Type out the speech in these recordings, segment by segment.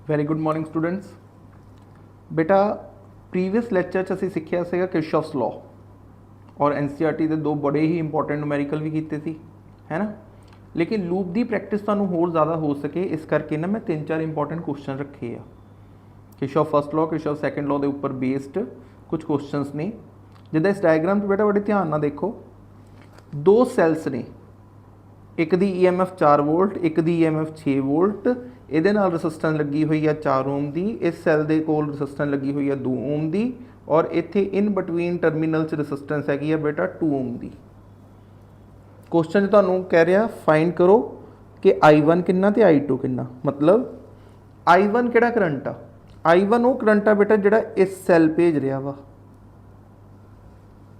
Very good morning students. ਬੇਟਾ previous lecture 'ਚ ਅਸੀਂ ਸਿੱਖਿਆ ਸੀਗਾ ਕਿਰਚੌਫਸ ਲਾਅ ਔਰ NCERT ਦੇ ਦੋ ਬੜੇ ਹੀ ਇੰਪੋਰਟੈਂਟ ਨੂਮੈਰੀਕਲ ਵੀ ਕੀਤੇ ਸੀ, ਹੈ ਨਾ। ਲੇਕਿਨ ਲੂਪ ਦੀ ਪ੍ਰੈਕਟਿਸ ਤੁਹਾਨੂੰ ਹੋਰ ਜ਼ਿਆਦਾ ਹੋ ਸਕੇ ਇਸ ਕਰਕੇ ਨਾ ਮੈਂ 3-4 ਇੰਪੋਰਟੈਂਟ ਕੁਐਸਚਨ ਰੱਖੇ ਆ। ਕਿਰਚੌਫ ਫਸਟ ਲਾਅ, ਕਿਰਚੌਫ ਸੈਕੰਡ ਲਾਅ ਦੇ ਉੱਪਰ ਬੇਸਡ ਕੁਝ ਕੁਐਸਚਨਸ ਨੇ। ਜਿੱਦਾਂ ਇਸ ਡਾਇਗਰਾਮ 'ਚ ਬੇਟਾ ਬੜੇ ਧਿਆਨ ਨਾਲ ਦੇਖੋ, ਦੋ ਸੈਲਸ ਨੇ, ਇੱਕ ਦੀ EMF 4 ਵੋਲਟ, ਇੱਕ ਦੀ EMF 6 ਵੋਲਟ। ਇਹਦੇ ਨਾਲ ਰਸਿਸਟੈਂਸ ਲੱਗੀ ਹੋਈ ਆ 4 ਓਮ ਦੀ, ਇਸ ਸੈੱਲ ਦੇ ਕੋਲ ਰਸਿਸਟੈਂਸ ਲੱਗੀ ਹੋਈ ਆ 2 ਓਮ ਦੀ, ਔਰ ਇੱਥੇ ਇਨ ਬਿਟਵੀਨ ਟਰਮੀਨਲ 'ਚ ਰਸਿਸਟੈਂਸ ਹੈਗੀ ਆ ਬੇਟਾ 2 ਓਮ ਦੀ। ਕੁਐਸਚਨ 'ਚ ਤੁਹਾਨੂੰ ਕਹਿ ਰਿਹਾ ਫਾਈਂਡ ਕਰੋ ਕਿ I1 ਕਿੰਨਾ ਤੇ I2 ਕਿੰਨਾ। ਮਤਲਬ I1 ਕਿਹੜਾ ਕਰੰਟ ਆ? I1 ਉਹ ਕਰੰਟ ਆ ਬੇਟਾ ਜਿਹੜਾ ਇਸ ਸੈੱਲ ਭੇਜ ਰਿਹਾ ਵਾ,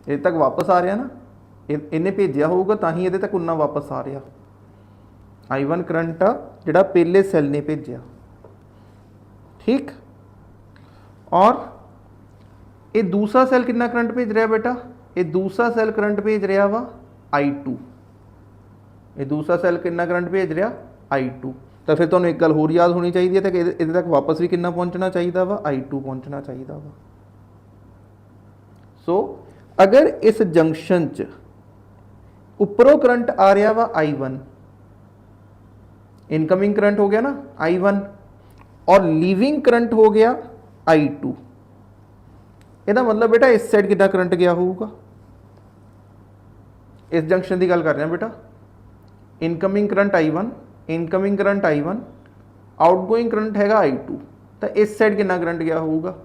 ਇਹ ਤੱਕ ਵਾਪਸ ਆ ਰਿਹਾ ਨਾ, ਇਹਨੇ ਭੇਜਿਆ ਹੋਊਗਾ ਤਾਂ ਹੀ ਇਹਦੇ ਤੱਕ ਉਨਾ ਵਾਪਸ ਆ ਰਿਹਾ। I1 ਕਰੰਟ ਆ ਜਿਹੜਾ ਪਹਿਲੇ ਸੈੱਲ ਨੇ ਭੇਜਿਆ, ਠੀਕ। ਔਰ ਇਹ ਦੂਸਰਾ ਸੈੱਲ ਕਿੰਨਾ ਕਰੰਟ ਭੇਜ ਰਿਹਾ ਬੇਟਾ? ਇਹ ਦੂਸਰਾ ਸੈੱਲ ਕਰੰਟ ਭੇਜ ਰਿਹਾ ਵਾ I2। ਇਹ ਦੂਸਰਾ ਸੈੱਲ ਕਿੰਨਾ ਕਰੰਟ ਭੇਜ ਰਿਹਾ? I2। ਤਾਂ ਫਿਰ ਤੁਹਾਨੂੰ ਇੱਕ ਗੱਲ ਹੋਰ ਯਾਦ ਹੋਣੀ ਚਾਹੀਦੀ ਹੈ ਤਾਂ ਇਹਦੇ ਤੱਕ ਵਾਪਸ ਵੀ ਕਿੰਨਾ ਪਹੁੰਚਣਾ ਚਾਹੀਦਾ ਵਾ? I2 ਪਹੁੰਚਣਾ ਚਾਹੀਦਾ ਵਾ। ਸੋ ਅਗਰ ਇਸ ਜੰਕਸ਼ਨ 'ਚ ਉੱਪਰੋਂ ਕਰੰਟ ਆ ਰਿਹਾ ਵਾ I1, ਇਨਕਮਿੰਗ ਕਰੰਟ ਹੋ ਗਿਆ ਨਾ I1, ਔਰ ਲੀਵਿੰਗ ਕਰੰਟ ਹੋ ਗਿਆ I2, ਇਹਦਾ ਮਤਲਬ ਬੇਟਾ ਇਸ ਸਾਈਡ ਕਿੰਨਾ ਕਰੰਟ ਗਿਆ ਹੋਊਗਾ? ਇਸ ਜੰਕਸ਼ਨ ਦੀ ਗੱਲ ਕਰ ਰਹੇ ਹਾਂ ਬੇਟਾ। Incoming current I1, incoming current I1, outgoing current ਹੈਗਾ I2, ਤਾਂ ਇਸ ਸਾਈਡ ਕਿੰਨਾ ਕਰੰਟ ਗਿਆ ਹੋਊਗਾ?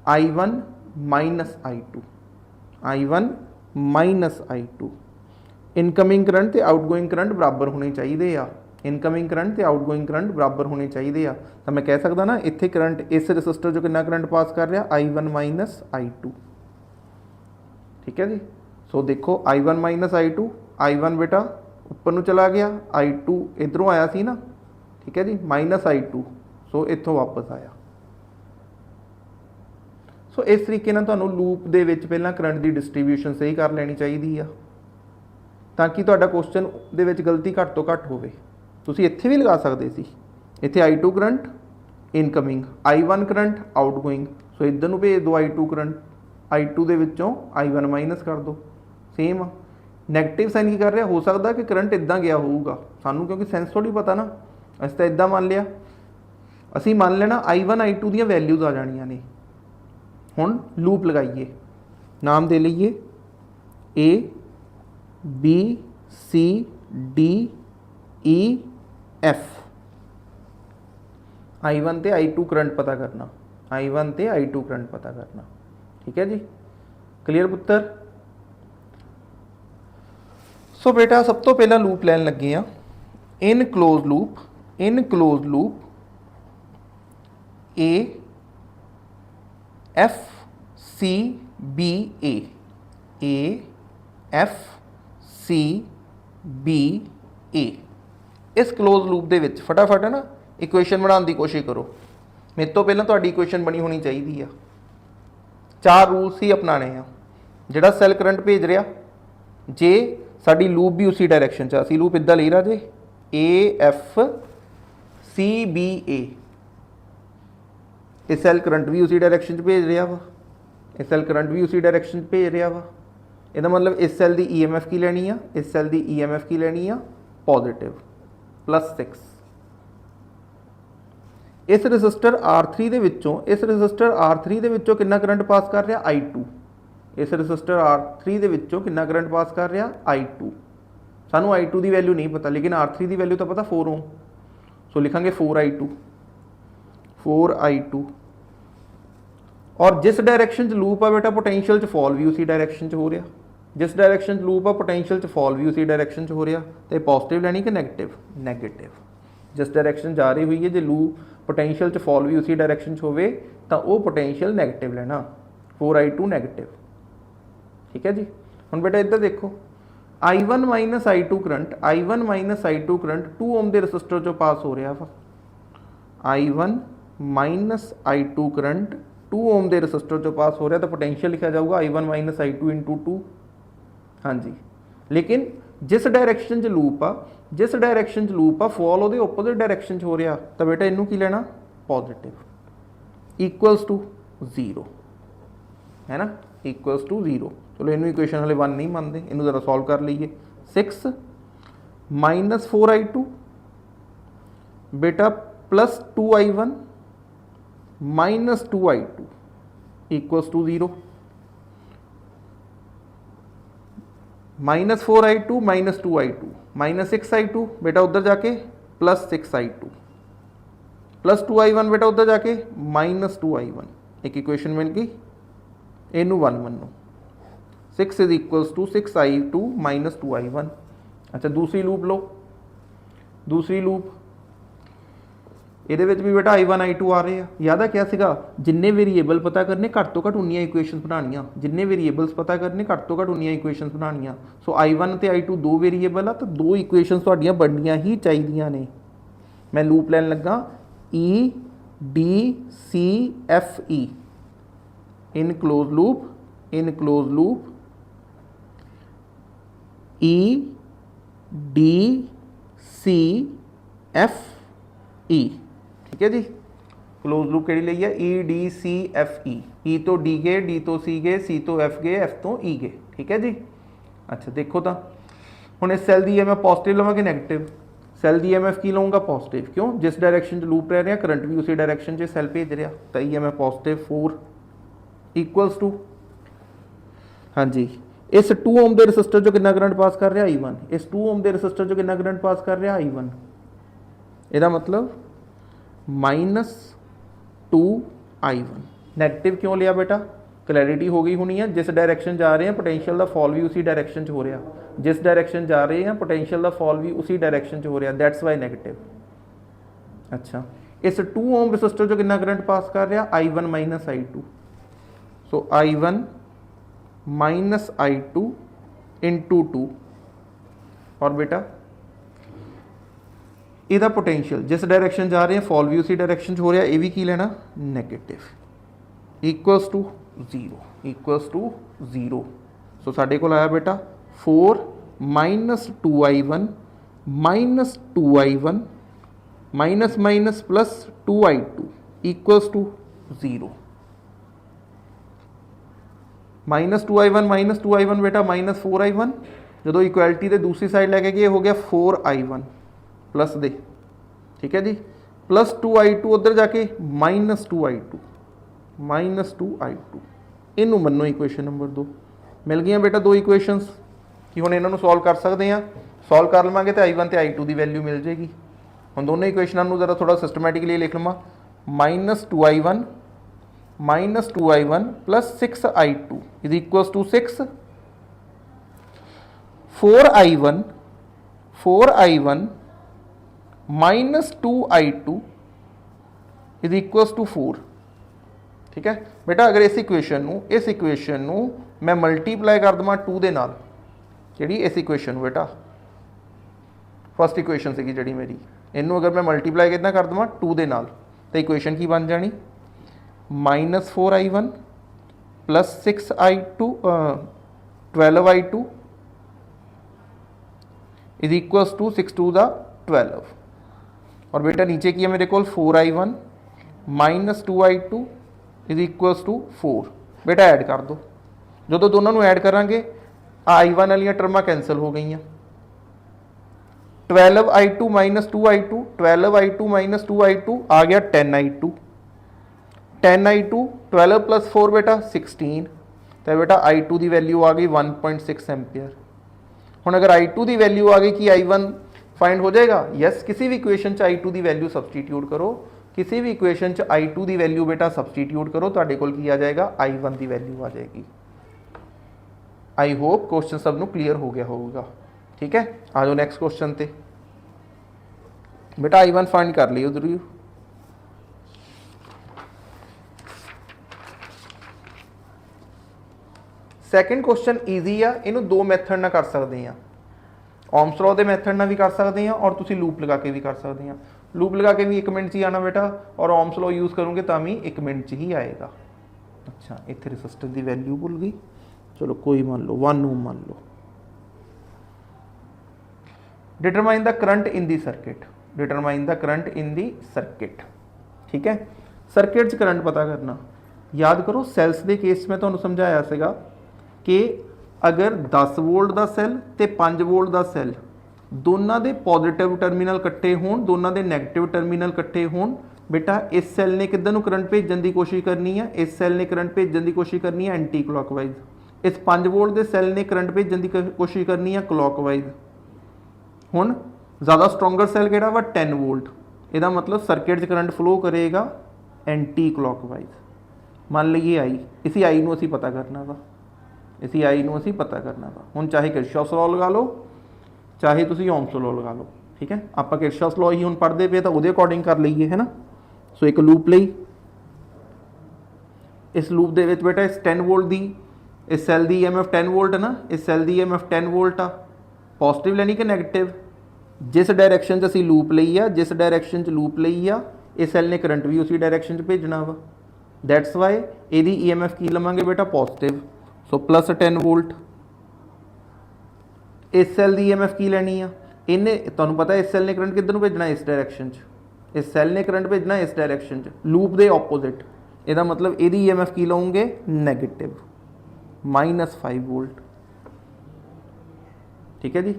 I1 minus I2, I1 minus I2। Incoming current ਤੇ ਆਊਟਗੋਇੰਗ ਕਰੰਟ ਬਰਾਬਰ ਹੋਣੇ ਚਾਹੀਦੇ ਆ, ਇਨਕਮਿੰਗ ਕਰੰਟ ਤੇ ਆਊਟਗੋਇੰਗ ਕਰੰਟ ਬਰਾਬਰ ਹੋਣੇ ਚਾਹੀਦੇ ਆ। ਤਾਂ ਮੈਂ ਕਹਿ ਸਕਦਾ ਨਾ ਇੱਥੇ ਕਰੰਟ ਇਸ ਰੈਸਿਸਟਰ 'ਚੋਂ ਕਿੰਨਾ ਕਰੰਟ ਪਾਸ ਕਰ ਰਿਹਾ? I1 ਮਾਈਨਸ I2, ਠੀਕ ਹੈ ਜੀ। ਸੋ ਦੇਖੋ I1 ਮਾਈਨਸ I2, I1 ਬੇਟਾ ਉੱਪਰ ਨੂੰ ਚਲਾ ਗਿਆ, I2 ਇੱਧਰੋਂ ਆਇਆ ਸੀ ਨਾ, ਠੀਕ ਹੈ ਜੀ, ਮਾਈਨਸ I2, ਸੋ ਇੱਥੋਂ ਵਾਪਸ ਆਇਆ। ਸੋ ਇਸ ਤਰੀਕੇ ਨਾਲ ਤੁਹਾਨੂੰ ਲੂਪ ਦੇ ਵਿੱਚ ਪਹਿਲਾਂ ਕਰੰਟ ਦੀ ਡਿਸਟਰੀਬਿਊਸ਼ਨ ਸਹੀ ਕਰ ਲੈਣੀ ਚਾਹੀਦੀ ਆ ਤਾਂ ਕਿ ਤੁਹਾਡਾ ਕੁਐਸਚਨ ਦੇ ਵਿੱਚ ਗਲਤੀ ਘੱਟ ਤੋਂ ਘੱਟ ਹੋਵੇ। ਤੁਸੀਂ ਇੱਥੇ ਵੀ ਲਗਾ ਸਕਦੇ ਸੀ, ਇੱਥੇ I2 current incoming, I1 current outgoing, so ਇੱਧਰ ਨੂੰ ਭੇਜ ਦਿਓ I2 ਕਰੰਟ, I2 ਦੇ ਵਿੱਚੋਂ I1 ਮਾਈਨਸ ਕਰ ਦਿਓ। ਸੇਮ ਨੈਗੇਟਿਵ ਸਾਈਨ ਕੀ ਕਰ ਰਿਹਾ? ਹੋ ਸਕਦਾ ਕਿ ਕਰੰਟ ਇੱਦਾਂ ਗਿਆ ਹੋਊਗਾ, ਸਾਨੂੰ ਕਿਉਂਕਿ ਸੈਂਸ ਥੋੜੀ ਪਤਾ ਨਾ, ਅਸੀਂ ਤਾਂ ਇੱਦਾਂ ਮੰਨ ਲਿਆ। ਅਸੀਂ ਮੰਨ ਲੈਣਾ I1 I2 ਦੀਆਂ ਵੈਲਿਊਜ਼ ਆ ਜਾਣੀਆਂ ਨੇ। ਹੁਣ ਲੂਪ ਲਗਾਈਏ, ਨਾਮ ਦੇ ਲਈਏ A B C D E F। I1 ਤੇ I2 ਕਰੰਟ ਪਤਾ ਕਰਨਾ, I1 ਤੇ I2 ਕਰੰਟ ਪਤਾ ਕਰਨਾ, ਠੀਕ ਹੈ ਜੀ। ਕਲੀਅਰ ਪੁੱਤਰ? ਸੋ ਬੇਟਾ ਸਭ ਤੋਂ ਪਹਿਲਾਂ ਲੂਪ ਲੈਣ ਲੱਗੇ ਆ in close loop, in close loop A F C B A, A F C B A। ਇਸ ਕਲੋਜ਼ ਲੂਪ ਦੇ ਵਿੱਚ ਫਟਾਫਟ ਨਾ ਇਕੁਏਸ਼ਨ ਬਣਾਉਣ ਦੀ ਕੋਸ਼ਿਸ਼ ਕਰੋ। ਮੇਰੇ ਤੋਂ ਪਹਿਲਾਂ ਤੁਹਾਡੀ ਇਕੁਏਸ਼ਨ ਬਣੀ ਹੋਣੀ ਚਾਹੀਦੀ ਆ। 4 ਰੂਲਸ ਹੀ ਅਪਣਾਣੇ ਆ। ਜਿਹੜਾ ਸੈੱਲ ਕਰੰਟ ਭੇਜ ਰਿਹਾ, ਜੇ ਸਾਡੀ ਲੂਪ ਵੀ ਉਸੇ ਡਾਇਰੈਕਸ਼ਨ 'ਚ, ਅਸੀਂ ਲੂਪ ਇੱਦਾਂ ਲਈ ਰਾਜੇ A F C B A, ਇਹ ਸੈੱਲ ਕਰੰਟ ਵੀ ਉਸੇ ਡਾਇਰੈਕਸ਼ਨ 'ਚ ਭੇਜ ਰਿਹਾ ਵਾ, ਇਹ ਸੈੱਲ ਕਰੰਟ ਵੀ ਉਸੇ ਡਾਇਰੈਕਸ਼ਨ 'ਚ ਭੇਜ ਰਿਹਾ ਵਾ। ਇਹਦਾ ਮਤਲਬ ਇਸ ਸੈੱਲ ਦੀ EMF ਕੀ ਲੈਣੀ ਆ? ਇਸ ਸੈੱਲ ਦੀ EMF ਕੀ ਲੈਣੀ ਆ? ਪੋਜ਼ਿਟਿਵ, +6। ਇਸ ਰੈਸਿਸਟਰ R3 ਦੇ ਵਿੱਚੋਂ, ਇਸ ਰੈਸਿਸਟਰ R3 ਦੇ ਵਿੱਚੋਂ ਕਿੰਨਾ ਕਰੰਟ ਪਾਸ ਕਰ ਰਿਹਾ? I2। ਇਸ ਰੈਸਿਸਟਰ R3 ਦੇ ਵਿੱਚੋਂ ਕਿੰਨਾ ਕਰੰਟ ਪਾਸ ਕਰ ਰਿਹਾ? I2। ਸਾਨੂੰ I2 ਦੀ ਵੈਲਿਊ ਨਹੀਂ ਪਤਾ, ਲੇਕਿਨ R3 ਦੀ ਵੈਲਿਊ ਤਾਂ ਪਤਾ 4 ਓਮ, ਸੋ ਲਿਖਾਂਗੇ 4I2, 4I2। ਔਰ ਜਿਸ ਡਾਇਰੈਕਸ਼ਨ 'ਚ ਲੂਪ ਆ ਬੇਟਾ ਪੋਟੈਂਸ਼ੀਅਲ 'ਚ ਫਾਲ ਵੀ ਉਸੇ ਡਾਇਰੈਕਸ਼ਨ 'ਚ ਹੋ ਰਿਹਾ, ਜਿਸ ਡਾਇਰੈਕਸ਼ਨ 'ਚ ਲੂਪ ਆ ਪੋਟੈਂਸ਼ੀਅਲ 'ਚ ਫਾਲ ਵੀ ਉਸੇ ਡਾਇਰੈਕਸ਼ਨ 'ਚ ਹੋ ਰਿਹਾ। ਤੇ ਪੋਜ਼ਿਟਿਵ ਲੈਣੀ ਕਿ ਨੈਗੇਟਿਵ? ਨੈਗੇਟਿਵ। ਜਿਸ ਡਾਇਰੈਕਸ਼ਨ ਜਾ ਰਹੀ ਹੋਈ ਹੈ, ਜੇ ਲੂਪ ਪੋਟੈਂਸ਼ੀਅਲ 'ਚ ਫਾਲ ਵੀ ਉਸੇ ਡਾਇਰੈਕਸ਼ਨ 'ਚ ਹੋਵੇ ਤਾਂ ਉਹ ਪੋਟੈਂਸ਼ੀਅਲ ਨੈਗੇਟਿਵ ਲੈਣਾ, 4I2 ਨੈਗੇਟਿਵ, ਠੀਕ ਹੈ ਜੀ। ਹੁਣ ਬੇਟਾ ਇੱਧਰ ਦੇਖੋ, I1 minus I2 current, I1 minus I2 current 2 Om ਦੇ ਰੈਸਿਸਟਰ 'ਚੋਂ ਪਾਸ ਹੋ ਰਿਹਾ ਵਾ। I1 minus I2 current 2 Om ਦੇ ਰੈਸਿਸਟਰ 'ਚੋਂ ਪਾਸ ਹੋ ਰਿਹਾ, ਤਾਂ ਪੋਟੈਂਸ਼ੀਅਲ ਲਿਖਿਆ ਜਾਊਗਾ I1 ਮਾਈਨਸ I2 ਇੰਟੂ 2। ਹਾਂਜੀ, ਲੇਕਿਨ जिस डायरैक्शन च लूप आ, जिस डायरैक्शन च लूप आ फॉल ਉਹਦੇ ओपोजिट डायरैक्शन च हो रहा, तो बेटा इनू की लेना पॉजिटिव इक्वल्स टू 0 है ना, इक्वल्स टू 0। चलो इनू इक्वेशन हले 1 नहीं मानते, इनू जरा सॉल्व कर लीजिए। 6 माइनस 4i2 बेटा plus 2i1 minus 2i2 equals to 0। Minus 4i2 minus 2i2 minus 6i2 बेटा उधर जाके प्लस 6i2 प्लस 2i1 बेटा उधर जाके माइनस 2i1, एक इक्वेशन मिल गई। इनू 1 मनो 6 is equals to 6i2 minus 2i1। अच्छा दूसरी लूप लो, दूसरी लूप ਇਹਦੇ ਵਿੱਚ ਵੀ ਬੇਟਾ i1 i2 ਆ ਰਹੇ ਆ। ਯਾਦ ਆ ਕਿਹਾ ਸੀਗਾ ਜਿੰਨੇ ਵੇਰੀਏਬਲ ਪਤਾ ਕਰਨੇ ਘੱਟ ਤੋਂ ਘੱਟ ਉਨੀਆਂ ਇਕੁਏਸ਼ਨਸ ਬਣਾਉਣੀਆਂ, ਜਿੰਨੇ ਵੇਰੀਏਬਲਸ ਪਤਾ ਕਰਨੇ ਘੱਟ ਤੋਂ ਘੱਟ ਉਨੀਆਂ ਇਕੁਏਸ਼ਨਸ ਬਣਾਉਣੀਆਂ। ਸੋ i1 ਤੇ i2 ਦੋ ਵੇਰੀਏਬਲ ਆ ਤਾਂ ਦੋ ਇਕੁਏਸ਼ਨਸ ਤੁਹਾਡੀਆਂ ਬਣਨੀਆਂ ਹੀ ਚਾਹੀਦੀਆਂ ਨੇ। ਮੈਂ ਲੂਪ ਲੈਣ ਲੱਗਾ E D C F E in close loop, in close loop E D C F E, ठीक है जी। क्लोज लूप केड़ी लई है E D C F E, E तो D गए, D तो C गए, C तो F गए, F तो E गए, ठीक है जी। अच्छा देखो तो हुण इस सैल दी EMF पॉजिटिव लवां कि नैगेटिव, सैल दी EMF की लऊंगा पॉजिटिव, क्यों जिस डायरैक्शन च लूप रह रहा करंट भी उसी डायरैक्शन च सैल भेज रहा, तो EMF पॉजिटिव 4 इक्वल्स टू हाँ जी इस 2 ओम के रजिस्टर चो कितना करंट पास कर रहा I1, इस 2 ओम के रजिस्टर चो कितना करंट पास कर रहा I1, ਇਹਦਾ मतलब -2i1। नैगेटिव क्यों लिया बेटा, क्लैरिटी हो गई होनी है। जिस डायरैक्शन जा रहे हैं पोटेंशियल का फॉल भी उसी डायरैक्शन हो रहा, जिस डायरैक्शन जा रहे हैं पोटेंशियल का फॉल भी उसी डायरैक्शन हो रहा, दैट्स वाई नैगेटिव। अच्छा इस 2 ओम रजिस्टर चो कितना करंट पास कर रहा I1 माइनस I2, सो I1 माइनस I2 इंटू 2 और बेटा ਇਹਦਾ पोटेंशियल जिस डायरैक्शन जा रहे हैं फॉल भी उसी डायरैक्शन हो रहा, ये भी की लेना negative equals to 0, equals to 0। So साडे कोल आया बेटा 4 minus 2i1 minus 2i1 minus minus plus 2i2 equals to 0। Minus 2i1 बेटा माइनस 4i1, जो इक्वैलिटी के दूसरी साइड लैके गए हो गया 4i1 प्लस दे, ठीक है जी, प्लस 2i2 उधर जाके माइनस 2i2 माइनस 2i2। इनू मनो इक्वेशन नंबर 2 मिल गई बेटा दो इक्वेशनस कि हुण इन्हां नूं सॉल्व कर सकते हैं, सॉल्व कर लवांगे तो i1 ते i2 की वैल्यू मिल जाएगी। हुण दोनों इक्वेशनों नूं जरा थोड़ा सिस्टमैटिकली लिख लवां, minus 2i1 plus 6i2 is equals to 6, 4i1 minus 2i2 is equals to 4, ठीक है बेटा। अगर इस इक्वेशन मैं मल्टीप्लाई कर देवां 2 दे नाल, जिहड़ी इस इक्वेशन बेटा फस्ट इक्वेशन सी जी मेरी, इनू अगर मैं मल्टीप्लाई कितना कर देवां 2 दे नाल, तो इक्वेशन की बन जानी minus 4i1 plus 6i2 12i2 is equals to 6 2 दा 12। और बेटा नीचे की है मेरे को 4i1 minus 2i2 is equals to 4। बेटा ऐड कर दो, जो दोनों ऐड करांगे i1 वाली टर्मा कैंसल हो गई, 12i2 minus 2i2, 12i2 minus 2i2 आ गया 10i2, 10i2 12 प्लस 4 बेटा 16, तो बेटा i2 की वैल्यू आ गई 1.6 एम्पीयर। हुण अगर i2 की वैल्यू आ गई कि i1 फाइंड हो जाएगा, यस किसी भी इक्वेशन च i2 की वैल्यू सबसटीट्यूट करो, किसी भी इक्वेशन च i2 की वैल्यू बेटा सबसटीट्यूट करो, तुहाडे कोल की आ जाएगा i1 की वैल्यू आ जाएगी। आई होप क्वेश्चन सब नूं क्लीयर हो गया होगा, ठीक है। आ जाओ नैक्सट क्वेश्चन ते बेटा i1 फाइंड कर लियो जरूर। सैकेंड क्वेश्चन ईजी आ, इनू दो मैथड ना कर सकते हैं, ओम्स लॉ के मैथड ना भी कर सकते हैं और तुसी लूप लगा के भी कर सकते हैं। लूप लगा के भी 1 मिनट ही आना बेटा, और ओम्स लॉ यूज़ करोगे तो भी 1 मिनट ही आएगा। अच्छा इत्थे रजिस्टर की वैल्यू भूल गई, चलो कोई मान लो 1 ओम मान लो। Determine the current in the circuit, determine the current in the circuit, ठीक है। सर्किट च करंट पता करना, याद करो सैल्स के केस में तुहानूं समझाया सीगा कि अगर 10 वोल्ट का सैल तो 5 वोल्ट का सैल दोनों के पॉजिटिव टर्मिनल कट्ठे होण, दोनों के नैगेटिव टर्मिनल कट्ठे होण, बेटा इस सैल ने किधर नूं करंट भेजण की कोशिश करनी है, इस सैल ने करंट भेजण की कोशिश करनी है एंटी क्लॉकवाइज, इस 5 वोल्ट के सैल ने करंट भेजण की कोशिश करनी है क्लॉकवाइज। हुण ज़्यादा स्ट्रोंगर सैल किहड़ा वा 10 वोल्ट, इसका मतलब सर्किट च करंट फ्लो करेगा एंटी क्लॉकवाइज। मान लीजिए आई, इसी आई नूं असीं पता करना वा, इसी आई नूं असीं पता करना वा। हुण चाहे किरचॉफ्स लॉ लगा लो, चाहे तुसीं ओम्स लॉ लगा लो, ठीक है। आपां किरचॉफ्स लॉ ही हुण पढ़दे पे तां उहदे अकॉर्डिंग कर लईए, है ना। सो एक लूप लई, इस लूप दे विच बेटा इस 10 वोल्ट दी, इस सैल दी EMF 10 वोल्ट है ना, इस सैल दी EMF 10 वोल्ट आ, पॉजिटिव लैनी कि नैगेटिव, जिस डायरैक्शन च असीं लूप लई आ, जिस डायरैक्शन च लूप लई आ, इस सैल ने करंट भी उसी डायरैक्शन च भेजना वा। दैट्स वाई इहदी EMF की लवांगे बेटा पॉजिटिव, सो प्लस 10 वोल्ट। इस सैल की EMF की लैनी आ, इन्हें तुहानूं पता इस सैल ने करंट किधर नूं भेजना, इस डायरैक्शन च, इस सैल ने करंट भेजना इस डायरैक्शन च, लूप के ऑपोजिट। इसका मतलब यदि EMF की लओगे नैगेटिव -5 वोल्ट, ठीक है जी।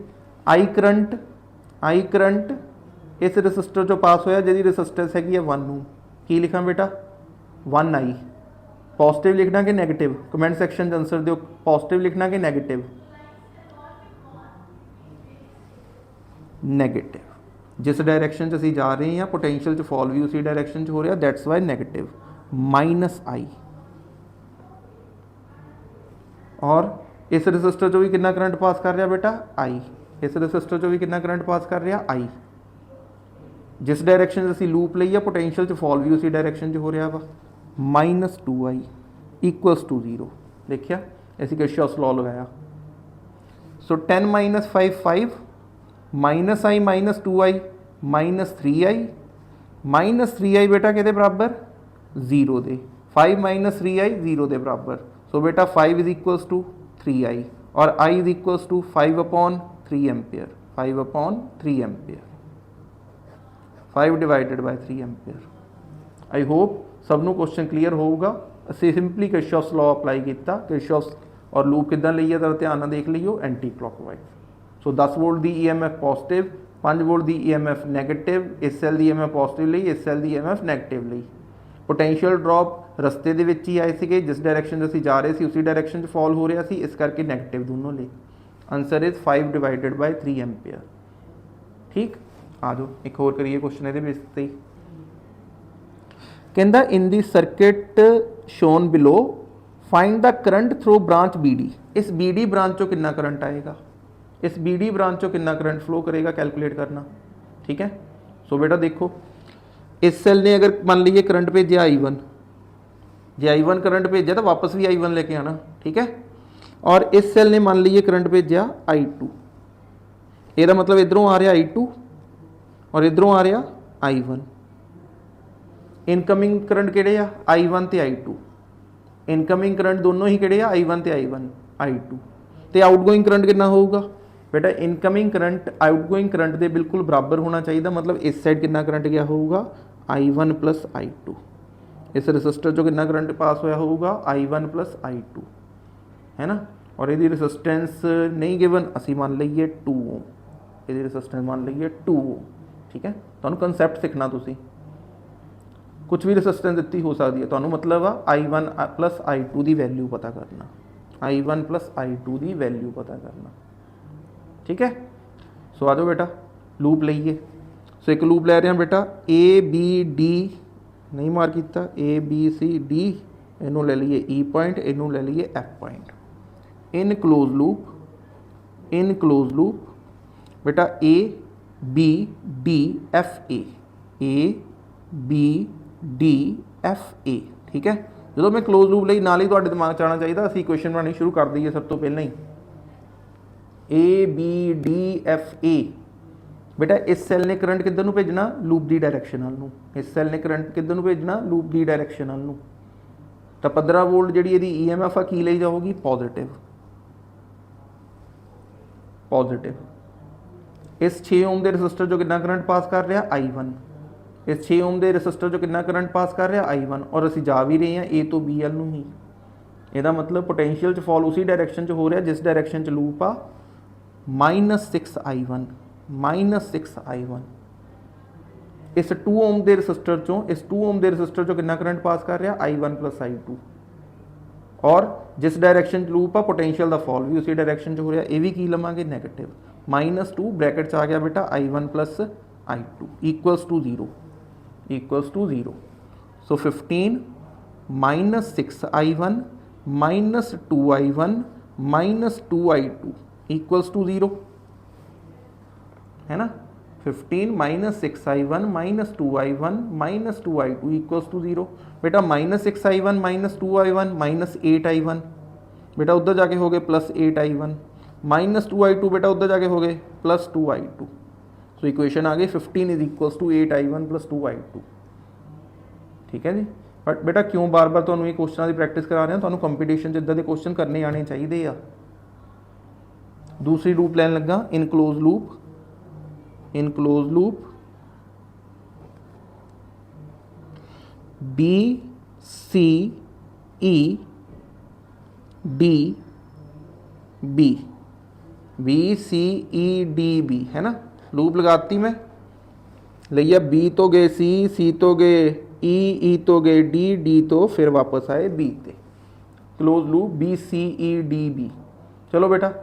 आई करंट इस रजिस्टर चो पास होया जिहदी रजिस्टेंस हैगी 1 ओम, की लिखा बेटा 1 आई, पॉजिटिव लिखना कि नैगेटिव, कमेंट सैक्शन च आंसर दिओ, पॉजिटिव लिखना कि नैगेटिव, नैगेटिव। जिस डायरैक्शन च असीं जा रहे हैं पोटेंशियल च फॉल भी उसी डायरैक्शन च हो रहा, दैट्स वाई नैगेटिव -आई। और इस रजिस्टर चो भी कितना करंट पास कर रहा बेटा आई, इस रजिस्टर चो भी कितना करंट पास कर रहा आई। जिस डायरैक्शन असीं लूप लई पोटेंशियल च फॉल भी उसी डायरैक्शन च हो रहा वा, -2i इक्वल्स टू 0। देखिया असीं किरचॉफ्स लॉ लगाया। सो 10 - 5 5, -i -2i -3i बेटा किहदे बराबर 0 दे, 5 - 3i 0 के बराबर। सो बेटा 5 इज इक्वल्स टू 3i और i is equals to 5/3 ampere, 5/3 ampere, 5 divided by 3 ampere. I hope सबनों क्वेश्चन क्लीयर होगा। असीं सिंपली किरचॉफ्स लॉ अप्लाई किया, किरचॉफ्स और लूप किदां लईए जरा ध्यान नाल देख लियो, एंटी क्लॉकवाइज। सो 10 वोल्ट की EMF पॉजिटिव, 5 वोल्ट की EMF नैगेटिव, इस सैल की EMF पॉजिटिव लई, इस सैल की EMF नैगेटिव लई। पोटेंशियल ड्रॉप रस्ते दे विच ही आए थे, जिस डायरैक्शन असीं जा रहे थे उसी डायरैक्शन फॉल हो रहा सी, इस करके नैगेटिव दोनों ले। Answer is 5 divided by 3 ampere. ठीक, आ जाओ एक होर करिए क्वेश्चन ये बेस ते। कहंदा in the circuit shown below find the current through branch BD। इस BD ब्रांच चो कितना करंट आएगा, इस BD ब्रांच चो कितना करंट फ्लो करेगा, कैलकुलेट करना। ठीक है। सो बेटा देखो इस सैल ने अगर मान लीजिए करंट भेजा I1, जे I1 करंट भेजा तो वापस भी I1 लेके आना, ठीक है। और इस सैल ने मान लीजिए करंट भेजा I2, ਇਹਦਾ मतलब इधरों आ रहा I2 और इधरों आ रहा I1। इनकमिंग करंट किहड़े आ I1 ते I2, इनकमिंग करंट दोनों ही किहड़े आ I1 ते I2। तो आउटगोइंग करंट कितना होगा बेटा, इनकमिंग करंट आउटगोइंग करंट के बिल्कुल बराबर होना चाहिए, मतलब इस साइड कितना करंट गया होगा I1 + I2। इस रजिस्टर चो कितना करंट पास होया होगा I1 + I2, है ना। और यदि रजिस्टेंस नहीं गिवन असी मान लीए 2 ओम, यदि रजिस्टेंस मान लीए 2 ओम। ठीक है, तुहानूं कंसैप्ट सीखना, तुसीं कुछ भी रजिस्टेंस दी हो सकती है, तुहानूं मतलब I1 + I2 की वैल्यू पता करना, I1 + I2 की वैल्यू पता करना। ठीक है। सो आ जाओ बेटा लूप लईए। सो एक लूप लै रहे हैं बेटा ABD नहीं मार किया, ABCD, इनू ले लीए E पॉइंट, इनू ले लीए F point. In close loop बेटा ABDFA, ABDFA। ठीक है। जो मैं क्लोज लूप ਲਈ ਨਾਲ ਹੀ ਤੁਹਾਡੇ दिमाग च आना चाहिए, ਅਸੀਂ इक्वेशन बनानी शुरू कर दईए सब तो पहले ही। ABDFA बेटा इस सैल ने करंट किधर नूं भेजना, लूप की डायरैक्शन नाल नूं। इस सैल ने करंट किधर नूं भेजना, लूप की डायरैक्शन नाल नूं। तो 15 वोल्ट जी यदि EMF की ली जाऊगी पॉजिटिव। इस 6 ओम के रजिस्टर जो कितना करंट पास कर रहा I1, इस 6 ओम के रजिस्टर चो कितना करंट पास कर रहा I1 और असी जा भी रहे हैं ए तो बी एल ही। ਇਹਦਾ मतलब पोटेंशियल च फॉल उसी डायरैक्शन च हो रहा जिस डायरैक्शन च लूप आ -6I1 -6I1। इस 2 ओम के रजिस्टर चों कितना करंट पास कर रहा I1 + I2 और जिस डायरैक्शन च लूप आ पोटेंशियल का फॉल भी उसी डायरैक्शन च हो रहा। ये भी की लवांगे नैगेटिव -2 ब्रैकेट च आ गया बेटा I1 + I2 = 0 सो 15 -6I1 -2I1 -2I2 = 0 है ना। 15 -6I1 -2I1 -2I2 = 0 बेटा। -6I1 -2I1 -8I1 बेटा उधर जाके हो गए +8I1 -2I2 बेटा उधर जाके हो गए +2I2। सो इक्वेशन आ गई 15 = 8I1 + 2I2। ठीक है जी। बट बेटा क्यों बार बार तुहानूं ये क्वेश्चन की प्रैक्टिस करा रहे हैं, तुहानूं कंपीटीशन इदां दे क्वेश्चन करने आने चाहिए आ। दूसरी लूप लैन लगा enclose loop B C E D B B C E D B है ना। लूप लगाती मैं लिया B तो गए C तो गए E तो गए D तो फिर वापस आए B ते। Close loop B C E D B। चलो बेटा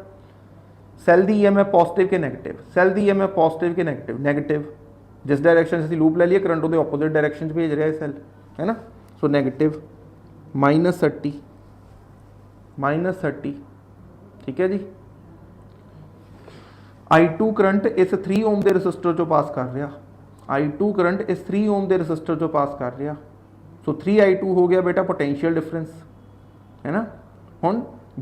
सैल दी EMF पॉजिटिव के नैगेटिव, सैल दी EMF पॉजिटिव के नैगेटिव जिस डायरैक्शन से लूप ले लिए करंट वो ऑपोजिट डायरैक्शन भेज रहा है सैल है ना। सो नैगेटिव -30 ठीक है जी। I2 करंट इस 3 ओम के रजिस्टर चो पास कर रहा I2 करंट इस 3 ओम के रजिस्टर चो पास कर रहा। सो 3I2 हो गया बेटा पोटेंशियल डिफरेंस है ना। हुण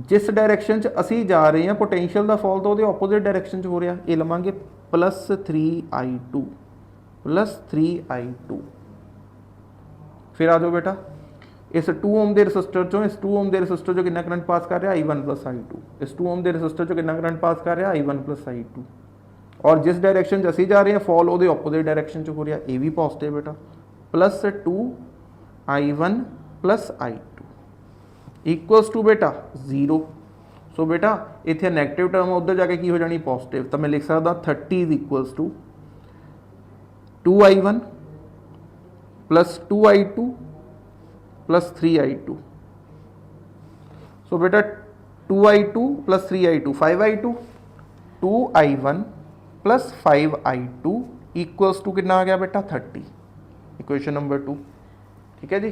जिस डायरैक्शन च असी जा रहे हैं पोटेंशियल का फॉल तो वो ऑपोजिट डायरैक्शन च हो रहा। ये लवांगे +3I2 फिर आ जाओ बेटा इस 2 ओम के रजिस्टर चो कितना करंट पास कर रहा I1 + I2। इस 2 ओम के रजिस्टर चो कितना करंट पास कर रहा I1 + I2 और जिस डायरैक्शन असी जा रहे हैं फॉल वो ऑपोजिट डायरैक्शन च हो रहा। ये भी पॉजिटिव बेटा +2I1 + I2 = बेटा 0। सो बेटा इतने नैगेटिव टर्म उधर जाके की हो जानी पॉजिटिव, तो मैं लिख सकता 30 = 2I1 + 2I2 + 3I2। सो बेटा 2I2 + 3I2 5I2 2I1 + 5I2 = कितना आ गया बेटा 30। इक्वेशन नंबर 2 ठीक है जी।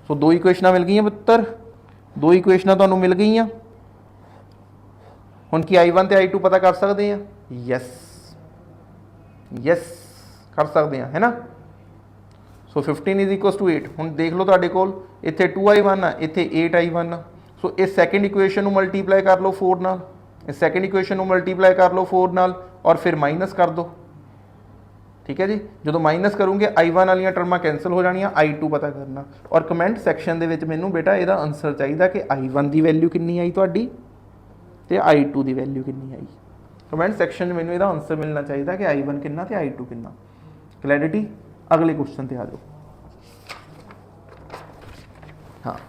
सो 2 इक्वेशन मिल गई पुत्र, 2 इक्वेशन तो मिल गई। हुण की I1 ते I2 पता कर सकते हैं? यस कर सकते हैं है ना। सो 15 = 8। हुण देख लो तुहाडे कोल इत्थे 2I1 आ इत्थे 8I1 आ। सो इस सैकेंड इक्वेशन को मल्टीप्लाई कर लो 4 नाल, इस सैकेंड इक्वेशन को मल्टीप्लाई कर लो 4 नाल और फिर माइनस कर दो। ठीक है जी। जो माइनस करूँगे I1 वाली टर्मां कैंसल हो जानियां, I2 पता करना। और कमेंट सैक्शन दे विच मैनूं बेटा इहदा आंसर चाहिए कि I1 की वैल्यू कितनी आई तुहाडी ते I2 की वैल्यू कितनी आई। कमेंट सैक्शन में मैनूं इहदा आंसर मिलना चाहिए कि I1 कितना ते I2 कितना। क्लैरिटी। अगले क्वेश्चन ते आ जाओ। हाँ